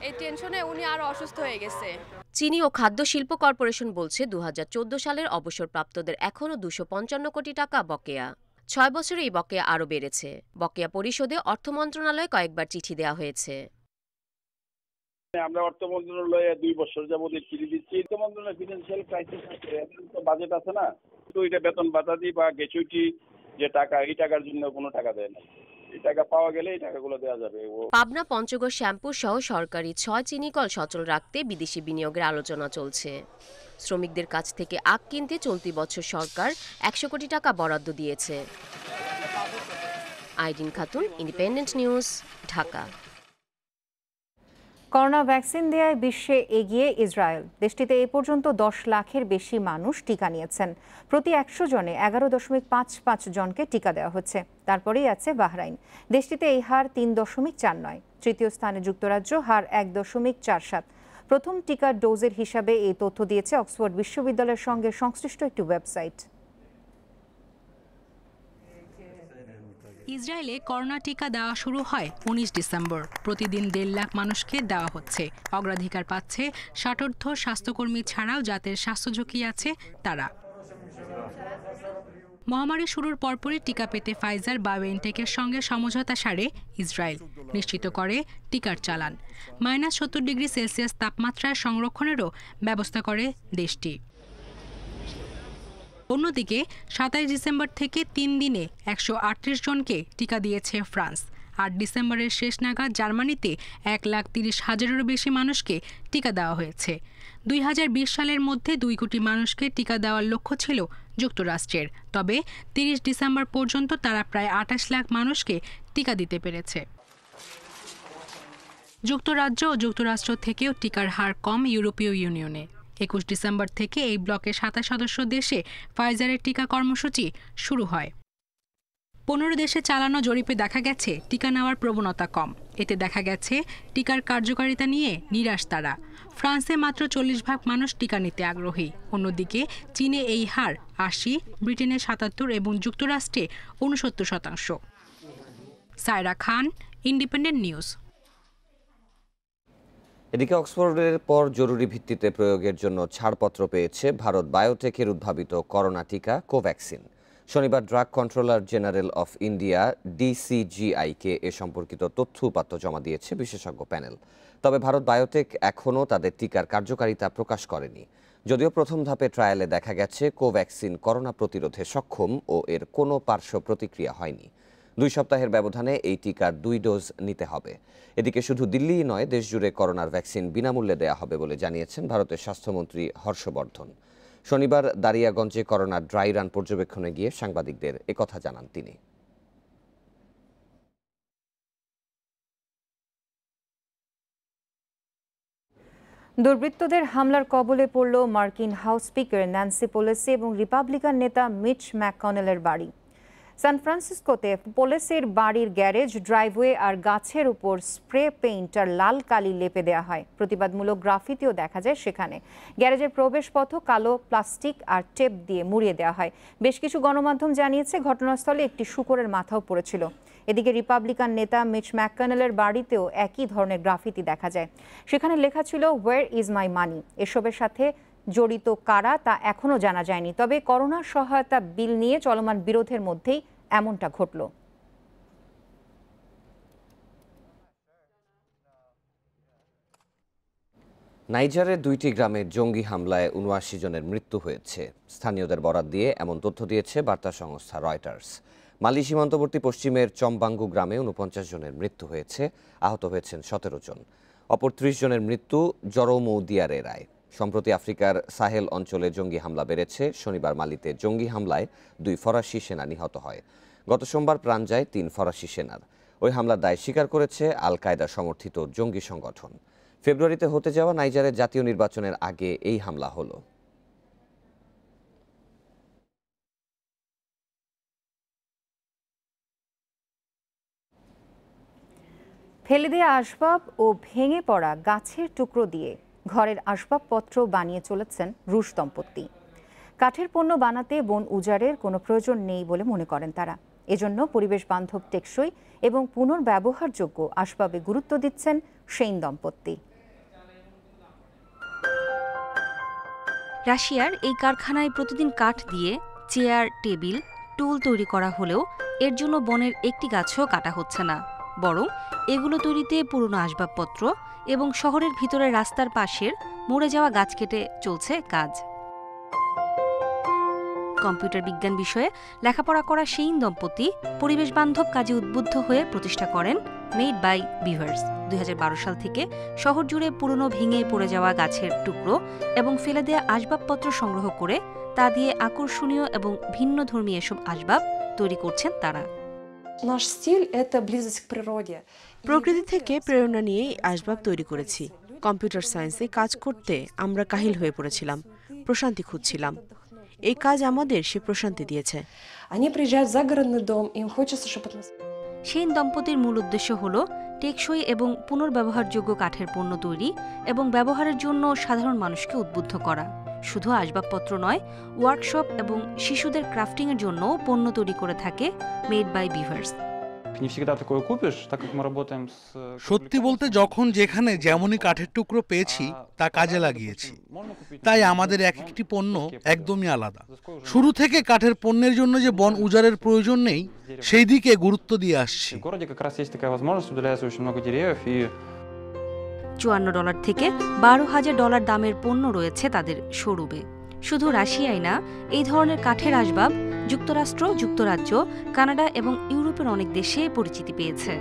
এই টেনশনে উনি আরো অসুস্থ হয়ে গেছে। চিনি ও খাদ্য শিল্প কর্পোরেশন বলছে 2014 সালের অবসরপ্রাপ্তদের এখনও 255 কোটি টাকা বকেয়া। 6 বছরে এই বকেয়া আরও বেড়েছে। বকেয়া পরিশোধে অর্থ মন্ত্রণালয়ে কয়েকবার চিঠি দেওয়া হয়েছে। আমরা অর্থ মন্ত্রণালয়ে 2 বছর যাবত চিঠি দিচ্ছি। অর্থ মন্ত্রণালয় ফিনান্সিয়াল ক্রাইসিস আছে, তো বাজেট আছে না, তো এটা বেতন ভাতা দিই বা গ্যাচুইটি যে টাকা, এই টাকার জন্য কোনো টাকা দেয় না। এই টাকা পাওয়া গেলে এই টাকাগুলো দেওয়া যাবে। পাবনা, পঞ্চগড়, শ্যামপুর সহ সরকারি 6 চিনিকল সচল রাখতে বিদেশি বিনিয়োগের আলোচনা চলছে। শ্রমিকদের কাছ থেকে আখ কিনতে চলতি বছর সরকার 100 কোটি টাকা বরাদ্দ দিয়েছে। Irin Khatun, independent news, Dhaka. Corona vaccine দেয়ায় বিশ্বে এগিয়ে ইসরায়েল। দেশটিতে এ পর্যন্ত 10 লাখের বেশি মানুষ টিকা নিয়েছেন। প্রতি 100 জনে 11.55 জনকে টিকা দেওয়া হচ্ছে। তারপরেই আছে বাহরাইন। দেশটিতে এই হার 3.49। তৃতীয় স্থানে যুক্তরাজ্য, হার 1.47। প্রথম টিকার ডোজের হিসাবে এই তথ্য দিয়েছে অক্সফোর্ড বিশ্ববিদ্যালয়ের সঙ্গে সংশ্লিষ্ট একটি ওয়েবসাইট। ইসরায়েলে করোনা টিকা দেওয়া শুরু হয় 19 ডিসেম্বর। প্রতিদিন 1.5 লাখ মানুষকে দেওয়া হচ্ছে। অগ্রাধিকার পাচ্ছে ষাটোর্ধ্ব স্বাস্থ্যকর্মী ছাড়াও যাদের স্বাস্থ্য ঝুঁকি আছে তারা। মহামারী শুরুর পরপরই টিকা পেতে ফাইজার বায়োএনটেকের সঙ্গে সমঝোতা সারে ইসরায়েল, নিশ্চিত করে টিকার চালান। -70 ডিগ্রি সেলসিয়াস তাপমাত্রায় সংরক্ষণেরও ব্যবস্থা করে দেশটি। অন্যদিকে 27 ডিসেম্বর থেকে 3 দিনে 138 জনকে টিকা দিয়েছে ফ্রান্স। 8 ডিসেম্বরের শেষ নাগাদ জার্মানিতে 1,30,000-এরও বেশি মানুষকে টিকা দেওয়া হয়েছে। 2020 সালের মধ্যে 2 কোটি মানুষকে টিকা দেওয়ার লক্ষ্য ছিল যুক্তরাষ্ট্রের। তবে 30 ডিসেম্বর পর্যন্ত তারা প্রায় 28 লাখ মানুষকে টিকা দিতে পেরেছে। যুক্তরাজ্য ও যুক্তরাষ্ট্র থেকেও টিকার হার কম ইউরোপীয় ইউনিয়নে। 21 ডিসেম্বর থেকে এই ব্লকের 27 সদস্য দেশে ফাইজারের টিকা কর্মসূচি শুরু হয়। 15 দেশে চালানো জরিপে দেখা গেছে টিকা নেওয়ার প্রবণতা কম। এতে দেখা গেছে টিকার কার্যকারিতা নিয়ে নিরাশ তারা। ফ্রান্সে মাত্র 40% মানুষ টিকা নিতে আগ্রহী। অন্যদিকে চীনে এই হার 80, ব্রিটেনে 77 এবং যুক্তরাষ্ট্রে 69%। সায়রা খান, ইন্ডিপেন্ডেন্ট নিউজ। এদিকে অক্সফোর্ডের পর জরুরি ভিত্তিতে প্রয়োগের জন্য ছাড়পত্র পেয়েছে ভারত বায়োটেকের উদ্ভাবিত করোনা টিকা কোভ্যাক্সিন। শনিবার drug controller general of India DCGI-কে এ সম্পর্কিত তথ্য উপাত্ত জমা দিয়েছে বিশেষজ্ঞ প্যানেল। তবে ভারত বায়োটেক এখনও তাদের টিকার কার্যকারিতা প্রকাশ করেনি। যদিও প্রথম ধাপে ট্রায়ালে দেখা গেছে কোভ্যাক্সিন করোনা প্রতিরোধে সক্ষম ও এর কোনো পার্শ্ব প্রতিক্রিয়া হয়নি। 2 সপ্তাহের ব্যবধানে এই টিকার 2 ডোজ নিতে হবে। এদিকে শুধু দিল্লিই নয়, দেশজুড়ে করোনার ভ্যাকসিন বিনামূল্যে দেয়া হবে বলে জানিয়েছেন ভারতের স্বাস্থ্যমন্ত্রী হর্ষবর্ধন। শনিবার দারিয়াগঞ্জে করোনা ড্রাই রান পর্যবেক্ষণে গিয়ে সাংবাদিকদের একথা জানান তিনি। দুর্বৃত্তদের হামলার কবলে পড়ল মার্কিন হাউস স্পিকার ন্যান্সি পেলোসি এবং রিপাবলিকান নেতা মিচ ম্যাককনেলের বাড়ি। সান ফ্রান্সিসকোতে পুলিশের বাড়ির গ্যারেজ, ড্রাইভওয়ে আর গাছের উপর স্প্রে পেইন্ট আর লাল কালি লেপে দেওয়া হয়। প্রতিবাদমূলক গ্রাফিতিও দেখা যায় সেখানে। গ্যারেজের প্রবেশপথও কালো প্লাস্টিক আর টেপ দিয়ে মুড়িয়ে দেওয়া হয়। বেশ কিছু গণমাধ্যম জানিয়েছে ঘটনাস্থলে একটি শূকরের মাথাও পড়েছিল। এদিকে রিপাবলিকান নেতা মিচ ম্যাককনেলের বাড়িতেও একই ধরনের গ্রাফিতি দেখা যায়। সেখানে লেখা ছিল ওয়্যার ইজ মাই মানি। এসবের সাথে জড়িত কারা তা এখনও জানা যায়নি। তবে করোনা সহায়তা বিল নিয়ে চলমান বিরোধের মধ্যেই এমনটা ঘটল। নাইজারের 2টি গ্রামে জঙ্গি হামলায় 79 জনের মৃত্যু হয়েছে। স্থানীয়দের বরাত দিয়ে এমন তথ্য দিয়েছে বার্তা সংস্থা রয়টার্স। মালি সীমান্তবর্তী পশ্চিমের চমবাঙ্গু গ্রামে 49 জনের মৃত্যু হয়েছে, আহত হয়েছেন 17 জন। অপর 30 জনের মৃত্যু জরমৌদিয়ারেরায়। সম্প্রতি আফ্রিকার সাহেল অঞ্চলে জঙ্গি হামলা বেড়েছে। শনিবার মালিতে জঙ্গি হামলায় 2 ফরাসি সেনা নিহত হয়। গত সোমবার প্রাণ যায় 3 ফরাসি সেনার। ওই হামলার দায় স্বীকার করেছে আল কায়দা সমর্থিত জঙ্গি সংগঠন। ফেব্রুয়ারিতে হতে যাওয়া নাইজারের জাতীয় নির্বাচনের আগে এই হামলা হলো। ফেলে দেওয়া আসবাব ও ভেঙে পড়া গাছের টুকরো দিয়ে ঘরের আসবাবপত্র বানিয়ে চলেছেন রুশ দম্পতি। কাঠের পণ্য বানাতে বন উজাড়ের কোনো প্রয়োজন নেই বলে মনে করেন তারা। এজন্য পরিবেশ বান্ধব, টেকসই এবং পুনর্ব্যবহারযোগ্য আসবাবে গুরুত্ব দিচ্ছেন সেই দম্পতি। রাশিয়ার এই কারখানায় প্রতিদিন কাঠ দিয়ে চেয়ার, টেবিল, টুল তৈরি করা হলেও এর জন্য বনের একটি গাছও কাটা হচ্ছে না, বরং এগুলো তৈরিতে পুরনো আসবাবপত্র এবং শহরের ভিতরে রাস্তার পাশের মরে যাওয়া গাছ কেটে চলছে কাজ। কম্পিউটার বিজ্ঞান বিষয়ে লেখাপড়া করা সেই দম্পতি পরিবেশ বান্ধব কাজে উদ্বুদ্ধ হয়ে প্রতিষ্ঠা করেন মেড বাই বিভার্স। 2012 সাল থেকে শহর জুড়ে পুরনো ভেঙে পড়ে যাওয়া গাছের টুকরো এবং ফেলে দেওয়া আসবাবপত্র সংগ্রহ করে তা দিয়ে আকর্ষণীয় এবং ভিন্নধর্মী এসব আসবাব তৈরি করছেন তারা। প্রকৃতি থেকে প্রেরণা নিয়ে আসবাব তৈরি করেছি। কম্পিউটার সায়েন্সে কাজ করতে আমরা কাহিল হয়ে পড়েছিলাম, প্রশান্তি খুঁজছিলাম। এই কাজ আমাদের সে প্রশান্তি দিয়েছে। সেই দম্পতির মূল উদ্দেশ্য হল টেকসই এবং পুনর্ব্যবহারযোগ্য কাঠের পণ্য তৈরি এবং ব্যবহারের জন্য সাধারণ মানুষকে উদ্বুদ্ধ করা। শুধু আসবাবপত্র নয়, ওয়ার্কশপ এবং শিশুদের ক্রাফটিংয়ের জন্য পণ্য তৈরি করে থাকে মেড বাই বিভার্স। সত্যি বলতে যখন যেখানে যেমনই কাঠের টুকরো পেয়েছি তা কাজে লাগিয়েছি। তাই আমাদের এক একটি পণ্য একদমই আলাদা। শুরু থেকে কাঠের পণ্যের জন্য যে বন উজাড়ের প্রয়োজন নেই সেই দিকে গুরুত্ব দিয়ে আসছি। $54 থেকে $12,000 দামের পণ্য রয়েছে তাদের শোরুমে। শুধু রাশিয়াই না, এই ধরনের কাঠের আসবাব যুক্তরাষ্ট্র, যুক্তরাজ্য, কানাডা এবং ইউরোপের অনেক দেশে পরিচিতি পেয়েছে।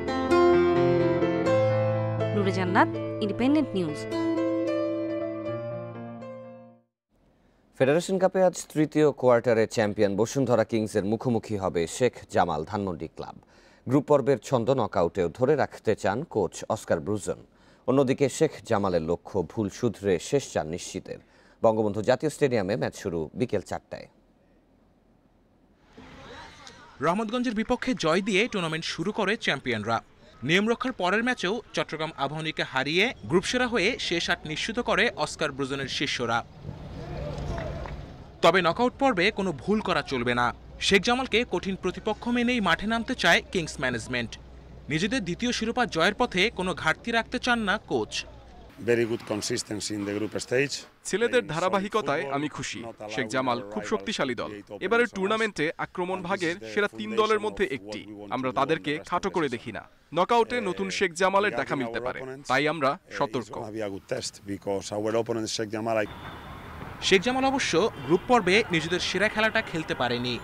নুরে জান্নাত, ইন্ডিপেন্ডেন্ট নিউজ। ফেডারেশন কাপে আজ তৃতীয় কোয়ার্টারে চ্যাম্পিয়ন বসুন্ধরা কিংসের মুখোমুখি হবে শেখ জামাল ধানমন্ডি ক্লাব। গ্রুপ পর্বের ছন্দ নকআউটেও ধরে রাখতে চান কোচ অস্কার ব্রুজন। অন্যদিকে শেখ জামালের লক্ষ্য ভুল শুধরে শেষ চান নিশ্চিতের। বঙ্গবন্ধু জাতীয় স্টেডিয়ামে ম্যাচ শুরু বিকেল 4টায়। রহমতগঞ্জের বিপক্ষে জয় দিয়ে টুর্নামেন্ট শুরু করে চ্যাম্পিয়নরা। নিয়ম রক্ষার পরের ম্যাচেও চট্টগ্রাম আবাহনীকে হারিয়ে গ্রুপসেরা হয়ে শেষ 8 নিশ্চিত করে অস্কার ব্রুজনের শিষ্যরা। তবে নকআউট পর্বে কোনো ভুল করা চলবে না। শেখ জামালকে কঠিন প্রতিপক্ষ মেনেই মাঠে নামতে চায় কিংস ম্যানেজমেন্ট। নিজেদের দ্বিতীয় শিরোপা জয়ের পথে কোনো ঘাটতি রাখতে চান না কোচ। ছেলেদের ধারাবাহিকতায় আমি খুশি। শেখ জামাল খুব শক্তিশালী দল। এবারের টুর্নামেন্টে আক্রমণ ভাগের সেরা 3 দলের মধ্যে একটি। আমরা তাদেরকে খাটো করে দেখি না। নকআউটে নতুন শেখ জামালের দেখা মিলতে পারে, তাই আমরা সতর্ক। শেখ জামাল অবশ্য গ্রুপ পর্বে নিজেদের সেরা খেলাটা খেলতে পারেনি।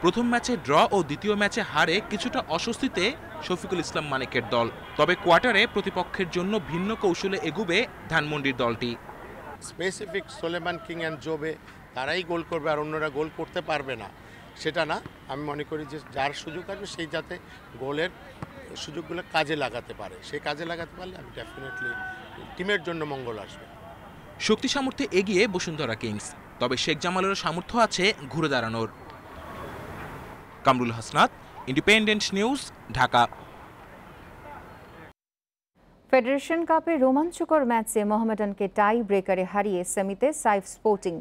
প্রথম ম্যাচে ড্র ও দ্বিতীয় ম্যাচে হারে কিছুটা অস্বস্তিতে শফিকুল ইসলাম মানিকের দল। তবে কোয়ার্টারে প্রতিপক্ষের জন্য ভিন্ন কৌশলে এগুবে ধানমন্ডির দলটি। স্পেসিফিক সোলেমান কিং অ্যান্ড জোবে তারাই গোল করবে আর অন্যরা গোল করতে পারবে না সেটা না। আমি মনে করি যে যার সুযোগ আসবে সেই যাতে গোলের সুযোগগুলো কাজে লাগাতে পারে। সেই কাজে লাগাতে পারলে আমি ডেফিনেটলি টিমের জন্য মঙ্গল আসবে। শক্তি সামর্থ্যে এগিয়ে বসুন্ধরা কিংস, তবে শেখ জামালেরও সামর্থ্য আছে ঘুরে দাঁড়ানোর। Kamrul Hasnat, independent news, Dhaka. Federation কাপে রোমাঞ্চকর ম্যাচে মোহামেডানকে টাই ব্রেকারে হারিয়ে সেমিতে সাইফ স্পোর্টিং।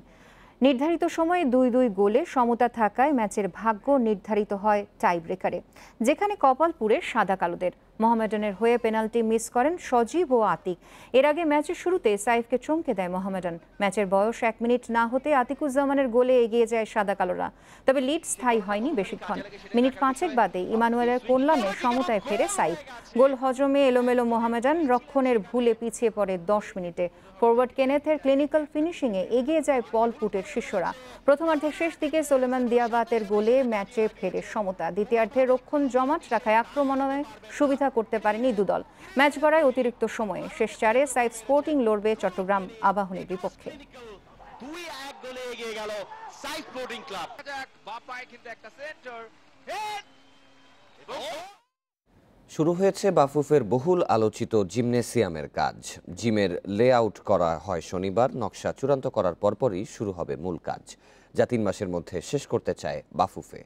নির্ধারিত সময়ে 2-2 গোলে সমতা থাকায় ম্যাচের ভাগ্য নির্ধারিত হয় টাই ব্রেকারে, যেখানে কপাল পুড়ে সাদা কালোদের। মোহামেডানের হয়ে পেনাল্টি মিস করেন সজীব ও আতিক। এর আগে ম্যাচের শুরুতে সাইফকে চমকে দেয় মোহামেডান। ম্যাচের বয়স 1 মিনিট না হতে আতিকুজ্জামানের গোলে এগিয়ে যায় সাদা কালোরা। তবে লিড স্থায়ী হয়নি বেশিক্ষণ। মিনিট 5 বাদে ইমানুয়েলের কোল্লামে সমতায় ফেরে সাইফ। গোল হজমে এলোমেলো মোহামেডান রক্ষণের ভুলে পিছিয়ে পড়ে 10 মিনিটে। ফরওয়ার্ড কেনেথের ক্লিনিক্যাল ফিনিশিংয়ে এগিয়ে যায় পল পুটের শিষ্যরা। প্রথমার্ধের শেষ দিকে সোলেমান দিয়াবাতের গোলে ম্যাচে ফেরে সমতা। দ্বিতীয়ার্ধে রক্ষণ জমাট রাখায় আক্রমণে সুবিধা করতে পারেনি দুদল। ম্যাচ গড়ায় অতিরিক্ত সময়ে। শেষ 4-এ সাইফ স্পোর্টিং লড়বে চট্টগ্রাম আবাহনীর বিপক্ষে। শুরু হয়েছে বাফুফের বহুল আলোচিত জিমনেসিয়ামের কাজ। জিমের লেআউট করা হয় শনিবার। নকশা চূড়ান্ত করার পরপরই শুরু হবে মূল কাজ, যা 3 মাসের মধ্যে শেষ করতে চায় বাফুফে।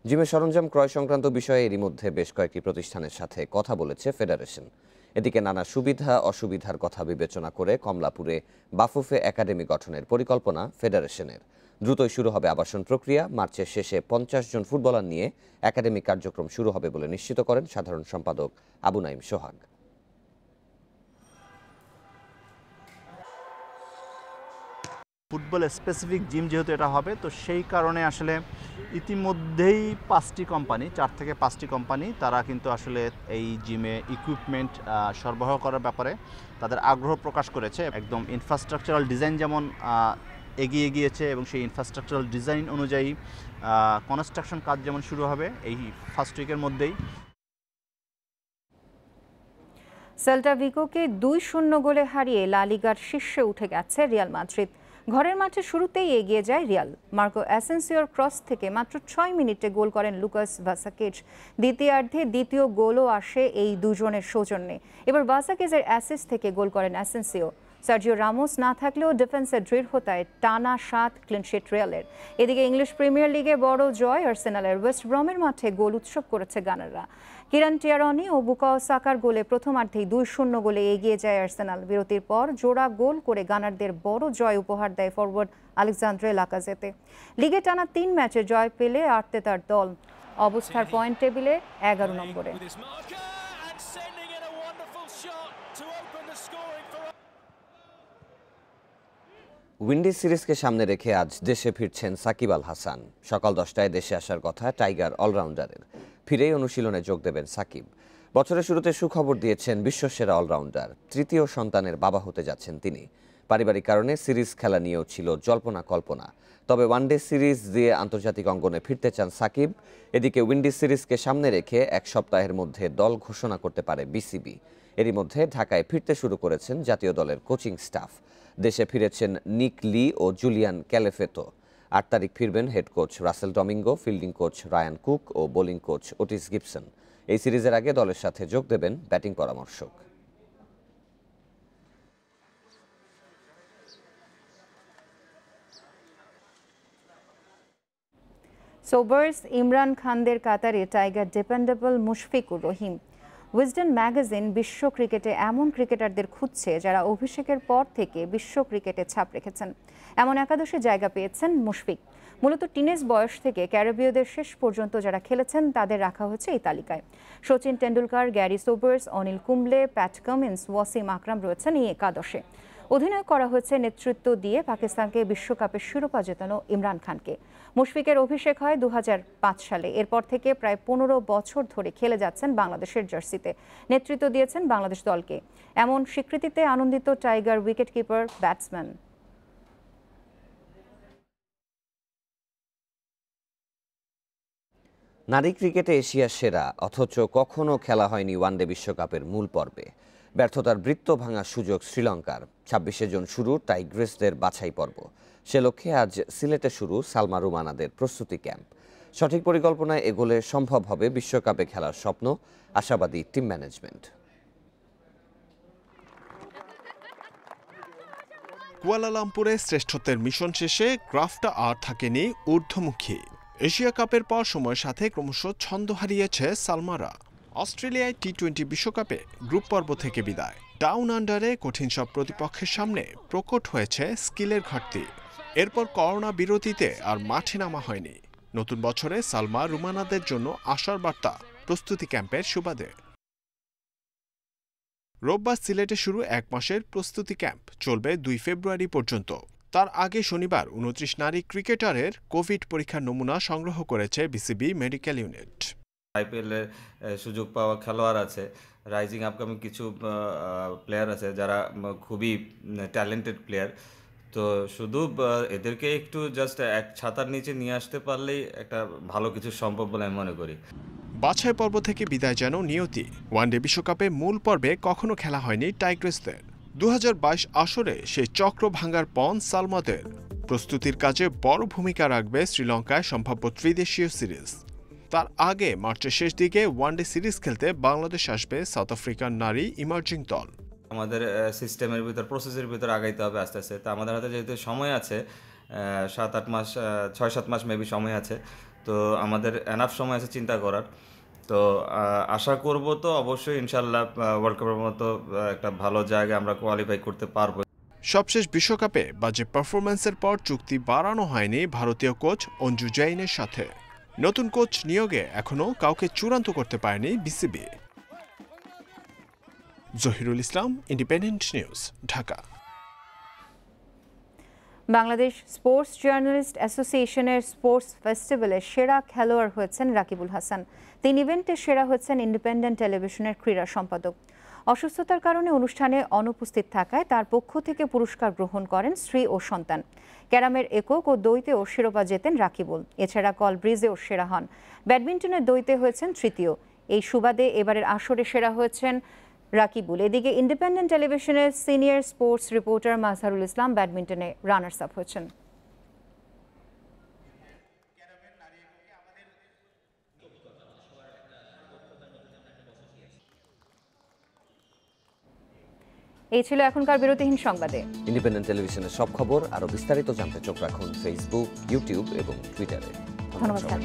জিমের সরঞ্জাম ক্রয় সংক্রান্ত বিষয়ে এরই মধ্যে বেশ কয়েকটি প্রতিষ্ঠানের সাথে কথা বলেছে ফেডারেশন। এদিকে নানা সুবিধা অসুবিধার কথা বিবেচনা করে কমলাপুরে বাফুফে একাডেমি গঠনের পরিকল্পনা ফেডারেশনের। দ্রুতই শুরু হবে আবাসন প্রক্রিয়া। মার্চের শেষে 50 জন ফুটবলার নিয়ে একাডেমিক কার্যক্রম শুরু হবে বলে নিশ্চিত করেন সাধারণ সম্পাদক আবু নাইম সোহাগ। ফুটবল স্পেসিফিক জিম যেহেতু এটা হবে, তো সেই কারণে আসলে ইতিমধ্যেই 5টি কোম্পানি, 4 থেকে 5টি কোম্পানি তারা কিন্তু আসলে এই জিমে ইকুইপমেন্ট সরবরাহ করার ব্যাপারে তাদের আগ্রহ প্রকাশ করেছে। একদম ইনফ্রাস্ট্রাকচারাল ডিজাইন যেমন এগিয়ে গিয়েছে এবং সেই ইনফ্রাস্ট্রাকচারাল ডিজাইন অনুযায়ী কনস্ট্রাকশন কাজ যেমন শুরু হবে এই ফার্স্ট উইকের মধ্যেই। সেল্টা ভিগোকে 2-0 গোলে হারিয়ে লা লিগার শীর্ষে উঠে গেছে রিয়াল মাদ্রিদ। ঘরের মাঠে শুরুতেই এগিয়ে যায় রিয়াল। মার্কো অ্যাসেন্সিওর ক্রস থেকে মাত্র 6 মিনিটে গোল করেন লুকাস ভাসাকেজ। দ্বিতীয়ার্ধে দ্বিতীয় গোলও আসে এই দুজনের সৌজন্যে। এবার ভাসাকেজের অ্যাসিস্ট থেকে গোল করেন অ্যাসেন্সিও। সার্জিও রামোস না থাকলেও ডিফেন্সের দৃঢ়তায় টানা 7 ক্লিনশিট রিয়ালের। এদিকে ইংলিশ প্রিমিয়ার লিগে বড় জয় আর্সেনালের। ওয়েস্ট ব্রমের মাঠে গোল উৎসব করেছে গানাররা। কিরান টিয়ারনি ও বুকাও সাকার গোলে প্রথমার্ধেই 2-0 গোলে এগিয়ে যায় আর্সেনাল। বিরতির পর জোড়া গোল করে গানারদের বড় জয় উপহার দেয় ফরওয়ার্ড আলেক্সান্দ্রে লাকাজেতে। লিগে টানা 3 ম্যাচে জয় পেলে আর্তেতার দল অবস্থার পয়েন্ট টেবিলে 11 নম্বরে। উইন্ডিজ সিরিজকে সামনে রেখে আজ দেশে ফিরছেন সাকিব আল হাসান। সকাল 10টায় দেশে আসার কথা টাইগার অলরাউন্ডারের। ফিরেই অনুশীলনে যোগ দেবেন সাকিব। বছরের শুরুতে সুখবর দিয়েছেন বিশ্বসেরা অলরাউন্ডার। তৃতীয় সন্তানের বাবা হতে যাচ্ছেন তিনি। পারিবারিক কারণে সিরিজ খেলা নিয়েও ছিল জল্পনা কল্পনা। তবে ওয়ানডে সিরিজ দিয়ে আন্তর্জাতিক অঙ্গনে ফিরতে চান সাকিব। এদিকে উইন্ডিজ সিরিজকে সামনে রেখে 1 সপ্তাহের মধ্যে দল ঘোষণা করতে পারে বিসিবি। এরই মধ্যে ঢাকায় ফিরতে শুরু করেছেন জাতীয় দলের কোচিং স্টাফ। দেশে ফিরেছেন নিক লি ও জুলিয়ান ক্যালেফেতো। 8 তারিখ ফিরবেন head coach Russell Domingo, fielding coach Ryan Cook ও বোলিং কোচ ওটিস গিবসন। এই সিরিজের আগে দলের সাথে যোগ দেবেন ব্যাটিং পরামর্শক। সোবার্স ইমরান খানদের কাতারে tiger dependable Mushfiqur Rahim. Wisden magazine বিশ্ব ক্রিকেটে এমন ক্রিকেটারদের খুঁজছে যারা অভিষেকের পর থেকে বিশ্ব ক্রিকেটে ছাপ রেখেছেন। এমন একাদশে জায়গা পেয়েছেন মুশফিক। মূলত টিনেজ বয়স থেকে ক্যারিবীয়দের শেষ পর্যন্ত যারা খেলেছেন তাদের রাখা হয়েছে এই তালিকায়। Sachin Tendulkar, Garry Sobers, Anil Kumble, Pat Cummins, Wasim Akram রয়েছেন এই একাদশে। অধিনায়ক করা হয়েছে নেতৃত্ব দিয়ে পাকিস্তানকে বিশ্বকাপের শিরোপা জেতানো ইমরান খানকে। মুশফিকের অভিষেক হয় 2005 সালে। এরপর থেকে প্রায় 15 বছর ধরে খেলে যাচ্ছেন বাংলাদেশের জার্সিতে। নেতৃত্ব দিয়েছেন বাংলাদেশ দলকে। এমন স্বীকৃতিতে আনন্দিত টাইগার উইকেটকিপার, ব্যাটসম্যান। নারী ক্রিকেটে এশিয়ার সেরা, অথচ কখনো খেলা হয়নি ওয়ানডে বিশ্বকাপের মূল পর্বে। ব্যর্থতার বৃত্ত ভাঙার সুযোগ শ্রীলঙ্কার। 26 জন শুরু টাইগ্রেসদের বাছাই পর্ব। সে লক্ষ্যে আজ সিলেটে শুরু সালমা রুমানাদের প্রস্তুতি ক্যাম্প। সঠিক পরিকল্পনায় এগোলে সম্ভব হবে বিশ্বকাপে খেলার স্বপ্ন, আশাবাদী টিম ম্যানেজমেন্ট। কুয়ালালামপুরে শ্রেষ্ঠত্বের মিশন শেষে গ্রাফটা আর থাকেনি ঊর্ধ্বমুখী। এশিয়া কাপের পর সময়ের সাথে ক্রমশ ছন্দ হারিয়েছে সালমারা। অস্ট্রেলিয়ায় টি-20 বিশ্বকাপে গ্রুপ পর্ব থেকে বিদায়। ডাউন আন্ডারে কঠিন সব প্রতিপক্ষের সামনে প্রকট হয়েছে স্কিলের ঘাটতি। এরপর করোনা বিরতিতে আর মাঠে নামা হয়নি। নতুন বছরে সালমা রুমানাদের জন্য আশার বার্তা প্রস্তুতি ক্যাম্পের সুবাদে। রোববার সিলেটে শুরু 1 মাসের প্রস্তুতি ক্যাম্প, চলবে 2 ফেব্রুয়ারি পর্যন্ত। তার আগে শনিবার 29 নারী ক্রিকেটারের কোভিড পরীক্ষার নমুনা সংগ্রহ করেছে বিসিবি মেডিকেল ইউনিট। আইপিএলের সুযোগ পাওয়া খেলোয়াড় আছে, রাইজিং আপকামিং কিছু প্লেয়ার আছে যারা খুবই ট্যালেন্টেড প্লেয়ার। তো শুধু এদেরকে একটু জাস্ট এক ছাতার নিচে নিয়ে আসতে পারলেই একটা ভালো কিছু সম্ভব বলে আমি মনে করি। বাছাই পর্ব থেকে বিদায় যেন নিয়তি। ওয়ানডে বিশ্বকাপে মূল পর্বে কখনো খেলা হয়নি টাইগ্রেসদের। 2022 আসরে সেই চক্র ভাঙার পণ সালমাদের। প্রস্তুতির কাজে বড় ভূমিকা রাখবে শ্রীলঙ্কায় সম্ভাব্য ত্রিদেশীয় সিরিজ। তার আগে মার্চের শেষ দিকে ওয়ানডে সিরিজ খেলতে বাংলাদেশ আসবে সাউথ আফ্রিকার নারী ইমার্জিং দল। আমাদের সিস্টেমের ভিতর, প্রসেসের ভিতর আগাইতে হবে আস্তে আস্তে। তা আমাদের হাতে যেহেতু সময় আছে 7-8 মাস, 6-7 মাস মেবি সময় আছে, তো আমাদের এনাফ সময় আছে চিন্তা করার। তো আশা করব তো অবশ্যই ইনশাল্লাহ ওয়ার্ল্ড কাপের মতো একটা ভালো জায়গায় আমরা কোয়ালিফাই করতে পারবো। সবশেষ বিশ্বকাপে বাজে পারফরম্যান্সের পর চুক্তি বাড়ানো হয়নি ভারতীয় কোচ অঞ্জু জৈনের সাথে। নতুন কোচ নিয়োগে এখনও কাউকে চূড়ান্ত করতে পারেনি BCB. Zahirul Islam, independent news, Dhaka. Bangladesh sports journalist অ্যাসোসিয়েশনের স্পোর্টস ফেস্টিভ্যালে সেরা খেলোয়াড় হয়েছেন রাকিবুল হাসান। 3 ইভেন্টে সেরা হয়েছেন ইন্ডিপেন্ডেন্ট টেলিভিশনের ক্রীড়া সম্পাদক। অসুস্থতার কারণে অনুষ্ঠানে অনুপস্থিত থাকায় তার পক্ষ থেকে পুরস্কার গ্রহণ করেন স্ত্রী ও সন্তান। ক্যারামের একক ও দ্বৈতেও শিরোপা জেতেন রাকিবুল। এছাড়া কল ব্রিজেও সেরা হন। ব্যাডমিন্টনের দ্বৈতে হয়েছেন তৃতীয়। এই সুবাদে এবারের আসরে সেরা হয়েছেন রাকিবুল। এদিকে ইন্ডিপেন্ডেন্ট টেলিভিশনের senior sports reporter Mazharul Islam ব্যাডমিন্টনে runners up হয়েছেন। এই ছিল এখনকার বিরতিহীন সংবাদে। ইন্ডিপেন্ডেন্ট টেলিভিশনের সব খবর আরো বিস্তারিত জানতে চোখ রাখুন ফেসবুক, ইউটিউব এবং টুইটারে। ধন্যবাদ।